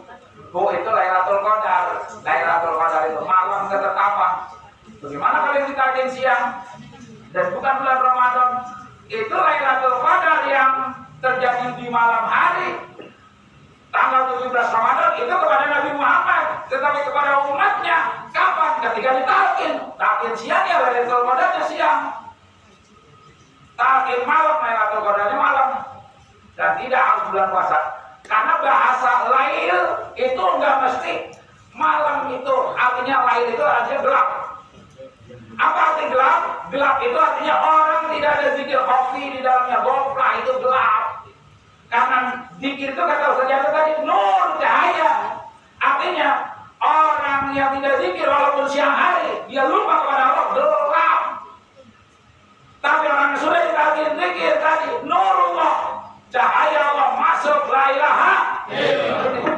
Bu itu Lailatul Qadar. Lailatul Qadar itu malam ketetapan. Bagaimana kalau ditakin siang dan bukan bulan Ramadan? Itu Lailatul Qadar yang terjadi di malam hari tanggal 17 Ramadan itu kepada Nabi Muhammad, tetapi kepada umatnya kapan? Ketika ditalkin. Talkin siang ya Lailatul Qadarnya siang. Talkin malam Lailatul Qadarnya malam. Dan tidak harus bulan puasa. Karena bahasa lail itu enggak mesti malam itu, artinya lail itu artinya gelap. Apa arti gelap? Gelap itu artinya orang tidak ada zikir khafi di dalamnya, goflah itu gelap. Karena zikir itu kata Ustaz Jatuh tadi nur cahaya. Artinya orang yang tidak zikir walaupun siang hari dia lupa kepada Allah gelap. Tapi orang yang sudah dikasih zikir tadi nurullah, cahaya Allah masuk la ilaha illallah.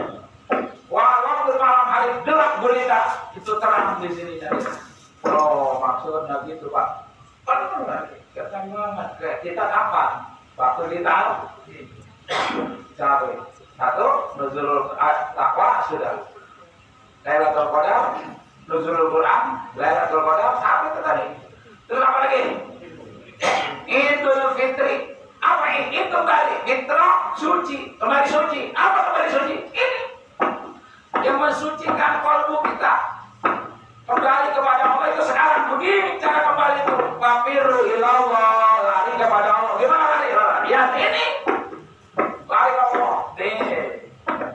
Walaupun malam hari gelap gulita itu terang di sini. Oh maksudnya gitu Pak. Benar kata banget. Kita kapan? Waktu kita cabai. Satu nuzulul taqwa sudah. Lailatul Qadar, nuzulul Quran, Lailatul Qadar sampai itu tadi. Terus apa lagi? Idul Fitri. Apa ini? Itu tadi fitrah suci, kembali suci. Apa kembali suci? Ini yang mensucikan kalbu kita. Kembali kepada Allah itu sekarang begini cara kembali itu. Wafiru ilallah, lari kepada Allah. Gimana lari? Ya ini. Lari ke Allah.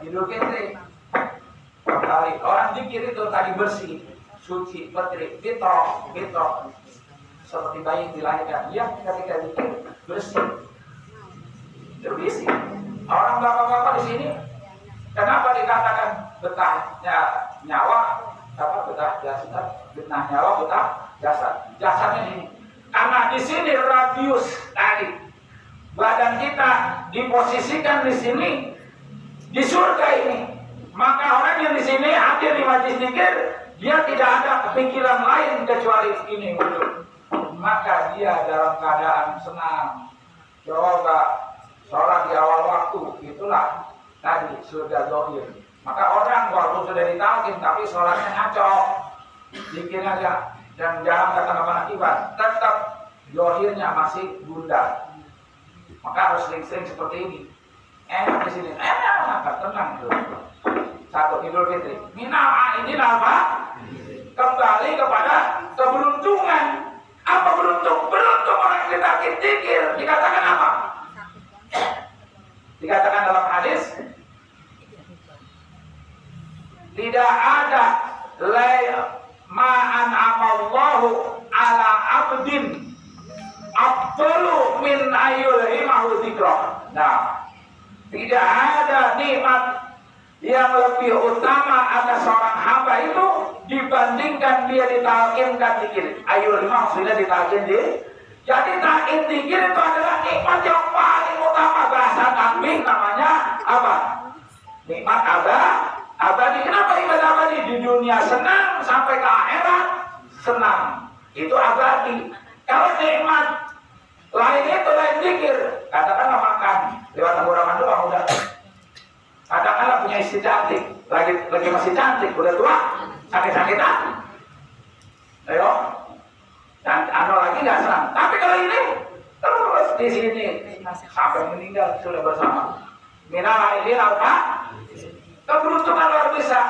Idul Fitri. Kembali orang zikir itu tadi bersih, suci, fitri, fitrah. Seperti bayi dilahirkan, dia ketika zikir bersih. Bersih. Orang bapak-bapak di sini, kenapa dikatakan betahnya nyawa? Apa betah jasad? Betah nyawa, betah jasad. Jasadnya ini. Karena di sini radius tadi badan kita diposisikan di sini di surga ini. Maka orang yang di sini hadir di majlis zikir, dia tidak ada kepikiran lain kecuali ini. Maka dia dalam keadaan senang. Coba sholat di awal waktu, itulah tadi surga zahir. Maka orang walaupun sudah ditalkin tapi sholatnya ngaco, bikin aja dan jangan kata nama akibat, tetap zahirnya masih bundar. Maka harus sering-sering seperti ini. Enak di sini, enak, tenang tuh. Satu Idul Fitri. Minal ini apa? Kembali kepada keberuntungan. Apa beruntung? Beruntung orang yang ditalkin zikir. Dikatakan apa? Dikatakan dalam hadis tidak ada ma'an amallahu ala abdin afdalu min ayyulhimahu dzikrah. Nah, tidak ada nikmat yang lebih utama atas seorang hamba itu dibandingkan dia ditalkinkan zikir. Ayyulhimahu sudah ditalkin zikir. Jadi talkin zikir itu adalah nikmat yang paling utama. Bahasa kambing namanya apa? Nikmat abadi. Kenapa ibadah abadi? Di dunia senang sampai ke akhirat senang. Itu abadi. Kalau nikmat lain itu lain zikir, katakanlah makan lewat tenggorokan doang udah. Katakanlah punya istri cantik, lagi masih cantik, udah tua, sakit-sakitan. Ayo, dan lagi nggak senang. Tapi kalau ini terus di sini sampai meninggal sudah bersama. Minal ini apa? Keberuntungan luar biasa.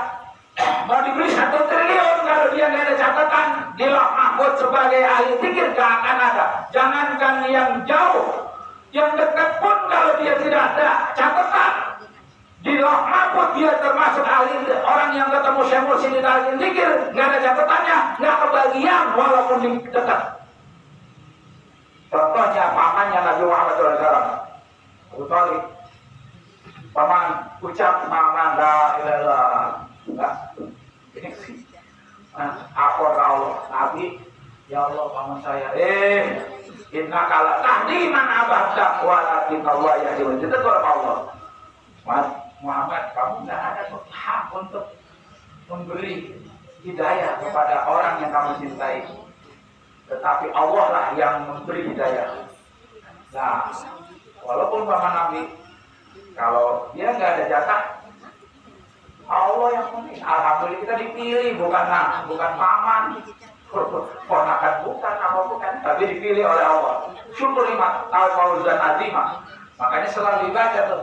Mau diberi 1 triliun kalau dia nggak ada catatan di Lauh Mahfuz sebagai ahli zikir nggak akan ada. Jangankan yang jauh, yang dekat pun kalau dia tidak ada catatan di Lauh Mahfuz dia termasuk ahli orang yang ketemu Syekh Mursyid di ahli zikir nggak ada catatannya, nggak kebagian walaupun di dekat. Contohnya pamannya Nabi Muhammad SAW, Abu Thalib. Paman ucap nama la ilaha akor Allah Nabi, ya Allah paman saya inna kala tahdiman abaddak walakin Allah ya jiwa itu Allah Muhammad, kamu tidak ada hak untuk memberi hidayah kepada orang yang kamu cintai, tetapi Allah lah yang memberi hidayah. Nah, Walaupun paman Nabi, kalau dia nggak ada jatah, Allah yang memilih. Alhamdulillah kita dipilih, bukan paman, ponakan bukan, apa bukan, tapi dipilih oleh Allah. Syukur nikmat, al-fawzan azimah. Makanya selalu dibaca tuh,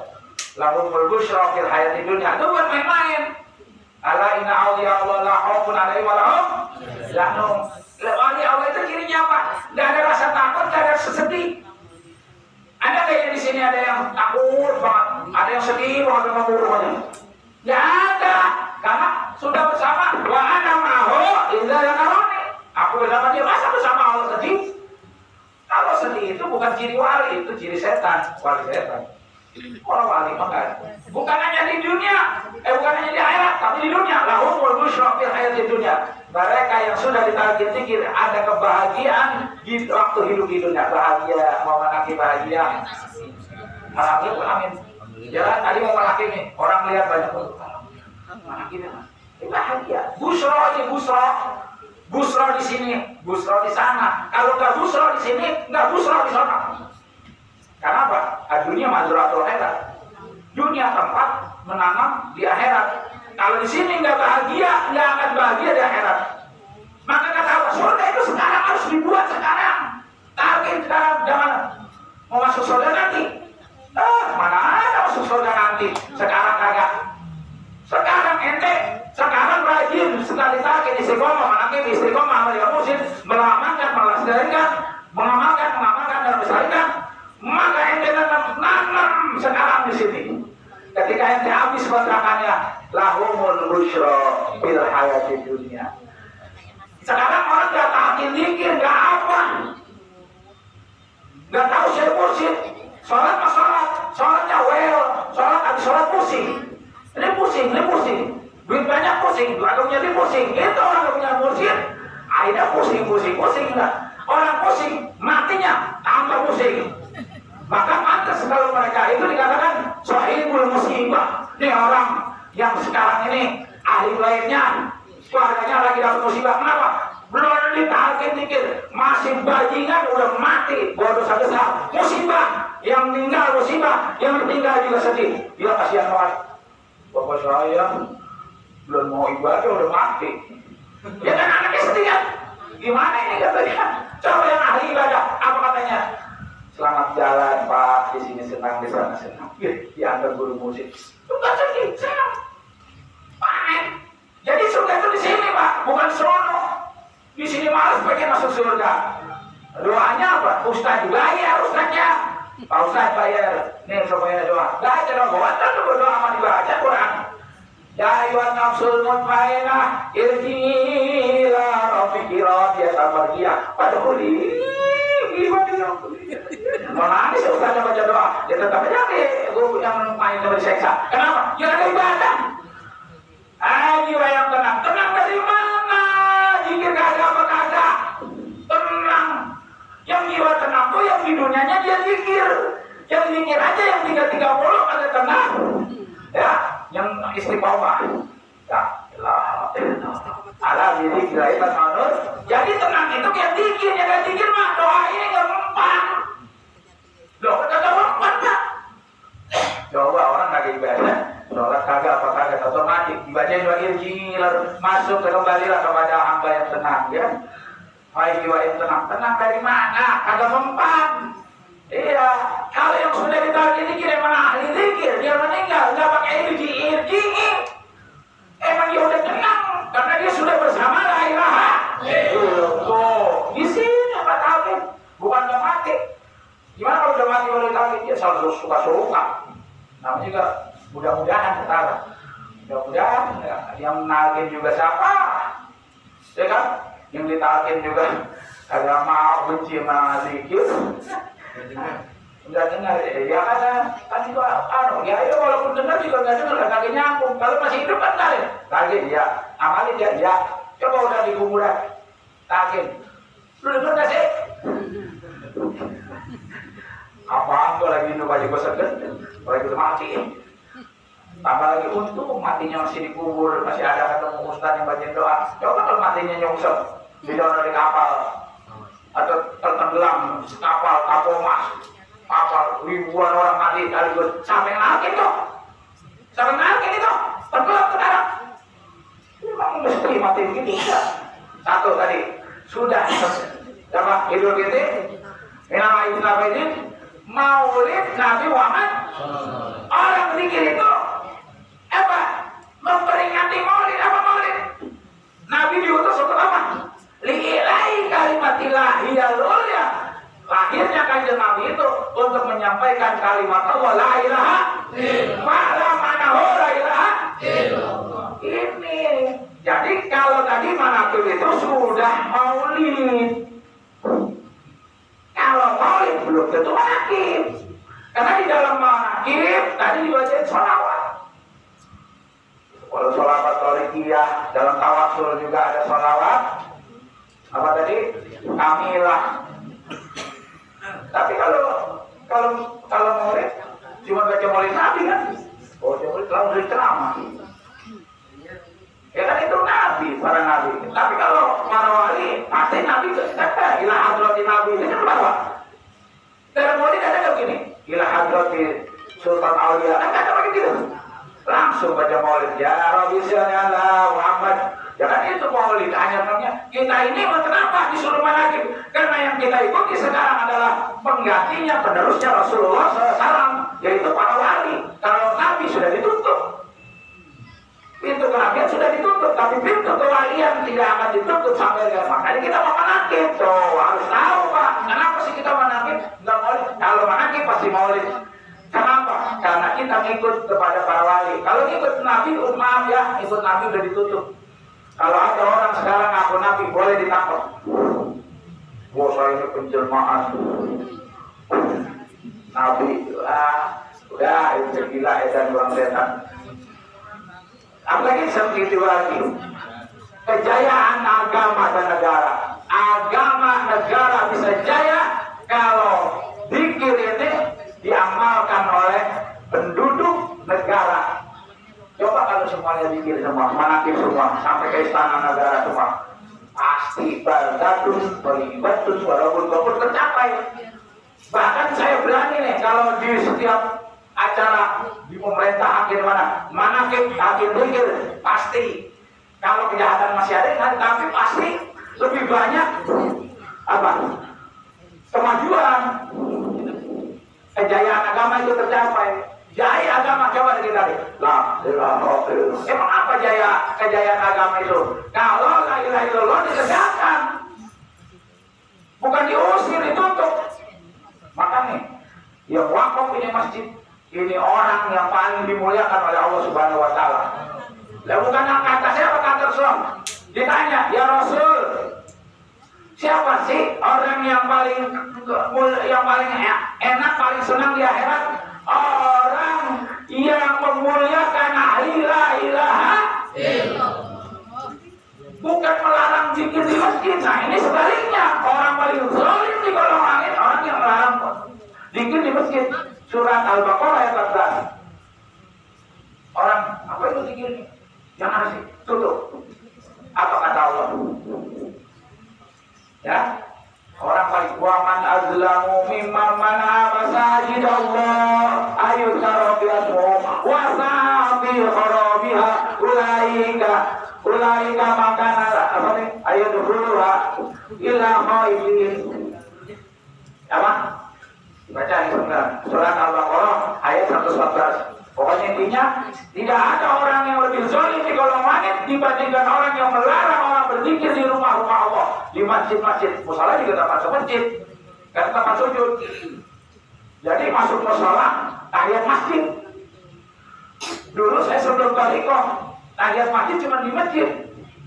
lahumul busyra fil hayati dunya. Itu bukan main-main. Ala inna awliya Allah la khaufun alaihim wa la hum yahzanun. Wali Allah itu cirinya apa? Gak ada rasa takut, gak ada sedih. Ada kayaknya di sini ada yang takut banget, ada yang sedih banget sama gurunya. Gak ada, karena sudah bersama. Wa ana ma'hu illa yakaroni. Aku bersama dia, masa bersama Allah sedih? Kalau sedih itu bukan ciri wali, itu ciri setan, wali setan. Orang wali mah enggak. Bukan hanya di dunia, bukan hanya di akhirat, tapi di dunia. Lahumul busyra fil hayati dunya. Mereka yang sudah ditalkin zikir ada kebahagiaan di waktu hidup di dunia. Bahagia, mau menaki bahagia. Alhamdulillah, amin. Jalan tadi mau menaki nih, orang lihat banyak tuh. Menaki memang. Bahagia. Busyra ini busyra. Busra di sini, busra di sana. Kalau nggak busra di sini, nggak busra di sana. Kenapa? Dunia mazratul akhirat. Dunia tempat menanam di akhirat. Kalau di sini nggak bahagia, nggak akan bahagia di akhirat. Maka kata Allah, surga itu sekarang harus dibuat sekarang. Target sekarang, jangan mau masuk surga nanti. Mana ada masuk surga nanti? Sekarang kagak. Sekarang ente, sekarang rajin sekali target istiqomah, manakib istiqomah, amal musim, mengamalkan, melestarikan, mengamalkan dan melestarikan. Maka ente nanam sekarang di sini. Ketika ente habis kontrakannya, lahumul busyra fil hayati dunya. Sekarang orang gak tahu zikir, gak apa, gak tahu syekh mursyid. Sholat mas sholatnya sholat habis sholat pusing. Ini pusing. Duit banyak pusing, lagunya dia pusing. Itu orang punya mursyid, akhirnya pusing enggak. Orang pusing, matinya tambah pusing. Maka pantas kalau mereka itu dikatakan sahibul musibah. Ini orang yang sekarang ini ahli lainnya, keluarganya lagi dapat musibah. Kenapa? Belum ditarget dikit, masih bajingan udah mati, bodoh besar. Musibah, yang meninggal musibah, yang meninggal juga sedih. Dia kasihan banget. Bapak saya belum mau ibadah udah mati. Ya kan anaknya sedih kan? Gimana ini katanya? Coba yang ahli ibadah, apa katanya? Selamat jalan Pak, di sini senang, di sana senang. Diantar guru musik. Itu nggak sedih, senang. Panen. Jadi surga itu di sini Pak, bukan sono. Di sini malas pengen masuk surga. Doanya apa? Ustaz bayar ustaznya. Pak Ustaz bayar. Nih supaya doa. Baca dong, baca tuh berdoa sama dibaca Quran. Ya ayyuhan nafsul mutmainnah irji'i ila rabbiki radiyatan mardiyah fadkhuli ibadillah. Menangis Ustaz baca doa. Ya tetap aja guru yang main berseksa. Kenapa? Ya ada ibadah. Jiwa yang tenang. Tenang dari mana? Jikir kagak apa kagak. Tenang. Yang jiwa tenang tuh yang di dunianya dia zikir. Yang zikir aja yang 330 ada tenang. Ya, yang istiqomah. Ya, ala diri kira manut. Jadi tenang itu kayak zikir, ya kan zikir mah doa ini enggak mempan. Loh, kagak mempan Pak. Coba orang lagi ibadah, sholat kagak apa kagak otomatis dibacain wa irji'il masuk kembalilah kepada hamba yang tenang ya. Hai jiwa yang tenang dari mana? Kagak mempan. Iya, kalau yang sudah ditarik zikir emang ahli zikir, dia meninggal nggak pakai irji'i. Emang dia udah tenang karena dia sudah bersama la ilaha illallah. Di sini apa tahu bukan udah mati. Gimana kalau udah mati baru tahu dia selalu suka. Namanya juga mudah-mudahan ketara. Mudah-mudahan ya, yang nagih juga siapa? Ya kan? Yang ditakin juga ada mau benci sama zikir. Udah dengar ya kan juga ya itu walaupun dengar juga nggak dengar kagak nyambung. Kalau masih hidup kan kali lagi ya amalin dia ya coba udah di kuburan takin lu dengar nggak sih apa enggak lagi hidup aja gue sedih lagi mati tambah lagi untung matinya masih dikubur masih ada ketemu ustaz yang baca doa. Coba kalau matinya nyungsep di dalam dari kapal atau tertenggelam kapal mas kapal ribuan orang mati sekaligus. Sampai ngalkin tuh. Sampai ngalkin itu. Tenggelam ke darat. Memang mesti mati begitu. Satu tadi. Sudah. Apa? Idul Fitri. Nama Idul Fitri. Maulid Nabi Muhammad. Orang zikir itu apa? Memperingati maulid. Apa maulid? Nabi diutus untuk apa? Li'ilai kalimatillah hiyalul ya. Lahirnya kanjeng Nabi itu untuk menyampaikan kalimat Allah la ilaha illallah manahu la ilaha illallah. Ini. Jadi kalau tadi manakib itu sudah maulid. Kalau maulid belum tentu manakib. Karena di dalam manakib tadi dibacain sholawat. Kalau sholawat torikiyah dalam tawasul juga ada sholawat. Apa tadi? Kamilah. Tapi kalau maulid cuma baca maulid Nabi kan? Oh, maulid lalu ceramah. Ya kan itu Nabi, para Nabi. Tapi kalau para wali pasti Nabi kata ilah hadratin Nabi itu kan bahwa dalam maulid ada begini. Ilah hadratin Sultan Aulia kan ada begitu. Langsung baca maulid ya Rabbi sallallahu Muhammad. Jangan itu maulid hanya namanya kita ini kenapa disuruh manakib? Karena yang kita ikuti sekarang adalah penggantinya penerusnya Rasulullah SAW, yaitu para wali. Kalau Nabi sudah ditutup, pintu kenabian sudah ditutup, tapi pintu kewalian tidak akan ditutup sampai dengan makanya kita mau manakib. Tuh harus tahu Pak, kenapa sih kita manakib? Enggak maulid. Kalau manakib pasti maulid. Kenapa? Karena kita ngikut kepada para wali. Kalau ngikut Nabi, maaf ya, ikut Nabi udah ditutup. Kalau ada orang sekarang ngaku Nabi, boleh ditangkap. Wah, saya ini penjelmaan Nabi. Udah, itu gila, edan orang setan. Apalagi seperti lagi. Kejayaan agama dan negara. Agama negara bisa jaya kalau zikir ini diamalkan oleh penduduk negara. Coba kalau semuanya zikir semua, manakib semua, sampai ke istana negara semua, pasti baldatun, beribatun, walaupun tercapai. Bahkan saya berani nih, kalau di setiap acara di pemerintah akhir manakib, akhir zikir, pasti. Kalau kejahatan masih ada, tapi pasti lebih banyak apa? Kemajuan, kejayaan agama itu tercapai. Jaya agama coba kita lihat. Emang apa kejayaan agama itu? Kalau la ilaha illallah ditegakkan, bukan diusir, ditutup. Makanya yang wakaf ini masjid, ini orang yang paling dimuliakan oleh Allah Subhanahu Wa Taala. Lah bukan kata siapa kata Rasul? Ditanya, ya Rasul, siapa sih orang yang paling enak, paling senang di akhirat? Orang yang memuliakan ahli la ilaha illallah, bukan melarang zikir di masjid. Nah ini sebaliknya, orang paling zalim di kolong langit orang yang melarang zikir di masjid. Surat Al-Baqarah ayat 14. Orang apa itu zikir ini? Jangan sih, tutup. Apa kata Allah? Ya, orang paling waman azlamu mimman mana masajid Allah ayut sarabiyasmu wasabi kharabiha ulaika makana apa nih ayat duluha illa khaifin. Apa? Baca ini sebentar. Surat Al-Baqarah ayat 114. Pokoknya intinya tidak ada orang yang lebih zalim di kolong langit dibandingkan orang yang melarang orang berzikir di rumah-rumah Allah, di masjid-masjid. Musola juga tempat masjid, kan tempat sujud. Jadi masuk musola tahiyat masjid. Dulu saya sebelum barikoh tahiyat masjid cuma di masjid.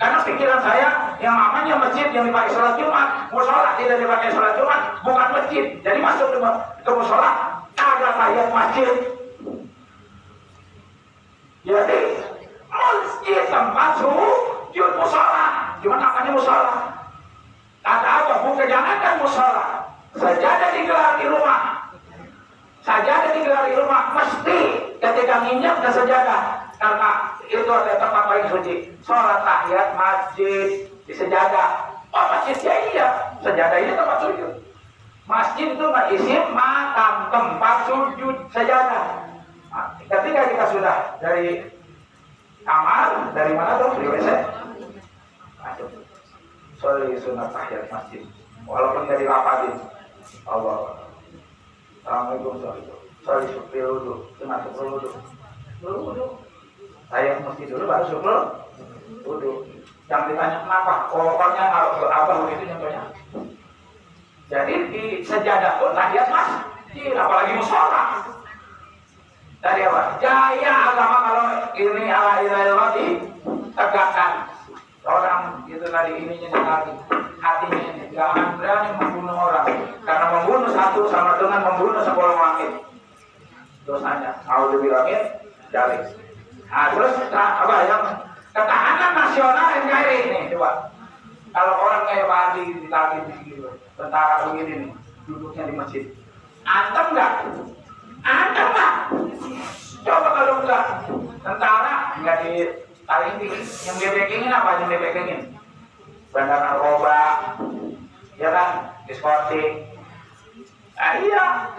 Karena pikiran saya yang namanya masjid yang dipakai sholat Jumat, musola tidak dipakai sholat Jumat, bukan masjid. Jadi masuk ke musola ada tahiyat masjid. Jadi masjid tempat sujud musola, cuma namanya musola. Kata apa? Bukan jangankan musola, sajadah digelar di rumah. Sajadah digelar di rumah mesti ketika nginjak ke sajadah, karena itu ada tempat paling suci. Sholat tahiyat masjid di sajadah. Oh masjid ya iya, sajadah ini tempat sujud. Masjid itu isim makam, tempat sujud sajadah. Nah, ketika kita sudah dari kamar, dari mana tuh? Dari WC? Masuk. Sholli sunat tahiyat masjid. Walaupun nggak dirapatin. Allah. Assalamualaikum sholli syukri wudu. Sunat syukri wudu. Wudu. Saya mesti dulu baru syukri wudu. Jangan ditanya kenapa. Pokoknya apa begitu contohnya. Jadi di sejadah pun tahiyat masjid, apalagi mushola. Dari apa? Jaya agama kalau ini ala ilallah ditegakkan. Orang itu tadi ininya lagi hatinya ini jangan berani membunuh orang, karena membunuh satu sama dengan membunuh 10 langit. Dosanya. Auzubillahi dari. Nah, terus apa yang ketahanan nasional NKRI ini coba. Kalau orang kayak Pak Adi ditagih gitu, tentara begini nih, duduknya di masjid. Antem nggak? Antem nggak? Coba kalau enggak, tentara nggak ditarik yang dipekingin apa? Yang dipekingin? Bandar narkoba, ya kan? Diskotik. Iya.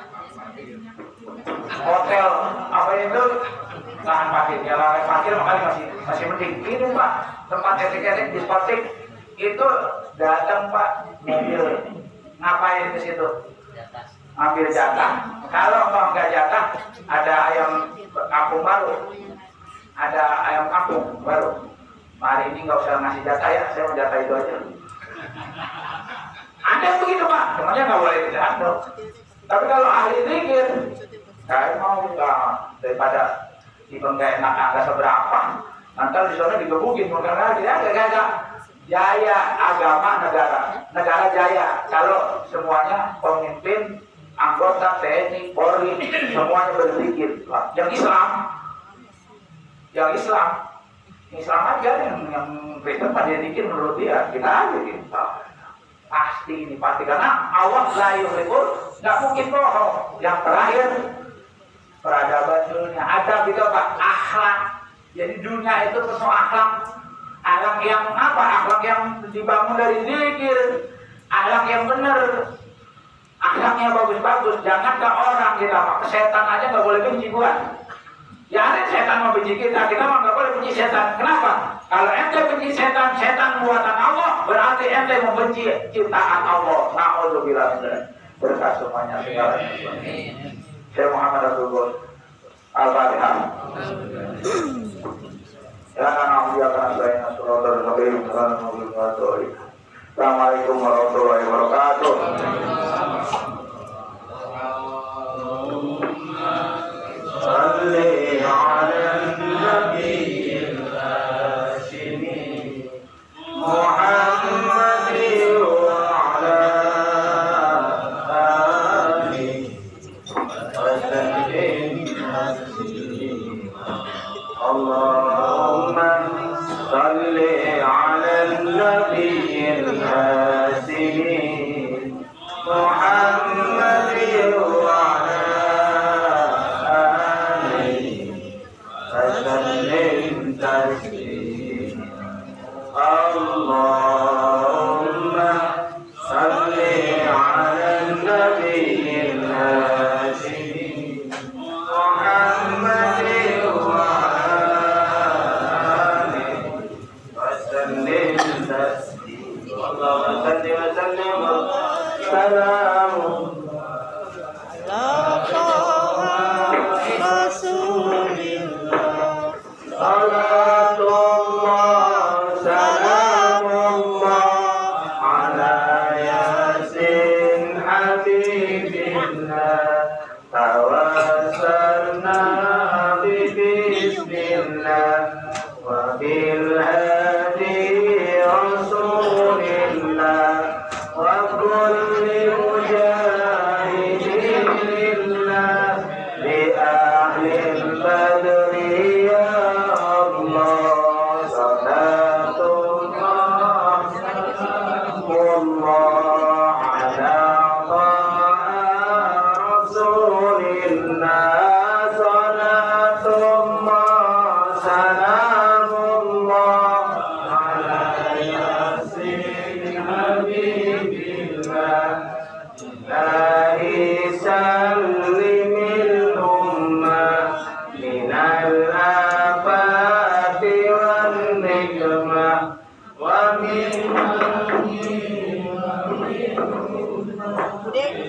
Hotel apa itu? Lahan parkir, ya lahan parkir makanya masih penting. Ini Pak, tempat etik-etik diskotik. Itu datang Pak mobil ngapain ke situ? Ambil jatah. Kalau nggak jatah, ada ayam kampung baru, ada ayam kampung baru. Hari ini nggak usah ngasih jatah ya, saya mau jatah itu aja. Ada yang begitu Pak, semuanya nggak boleh dijatuh. Tapi kalau ahli zikir, saya mau daripada tiba nggak enak nggak seberapa, nanti di sana digebukin bukan lagi ya, gak. Jaya agama negara jaya kalau semuanya pemimpin, anggota TNI, Polri semuanya berzikir. Yang Islam aja yang Kristen pada zikir menurut dia, kita aja kita pasti ini pasti karena Allah la yuhibbul, nggak mungkin bohong. Yang terakhir peradaban dunia ada gitu Pak, akhlak. Jadi dunia itu penuh akhlak. Akhlak yang apa? Akhlak yang dibangun dari zikir, akhlak yang benar, akhlaknya bagus-bagus. Jangan ke orang kita, ke setan aja nggak boleh benci bukan? Ya ada setan mau benci kita mah nggak boleh benci setan. Kenapa? Kalau ente benci setan, setan buatan Allah, berarti ente membenci ciptaan Allah. Na'udzubillah. Berkah semuanya. Saya Muhammad Rasulullah. Al-Fatihah. Ya kan ya kan saya Rasulullah sallallahu alaihi wasallam. Assalamualaikum warahmatullahi wabarakatuh. Salli ala nabiyil hashimi Muhammadin wa ala alihi wa sallim Allahumma salli ala nabiyil hashimi Muhammadin wa ala Allahumma salli ala nabiyil hashimi Muhammadin wa alihi wa sallim taslima Allahumma salli wa sallim wa salamun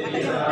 katanya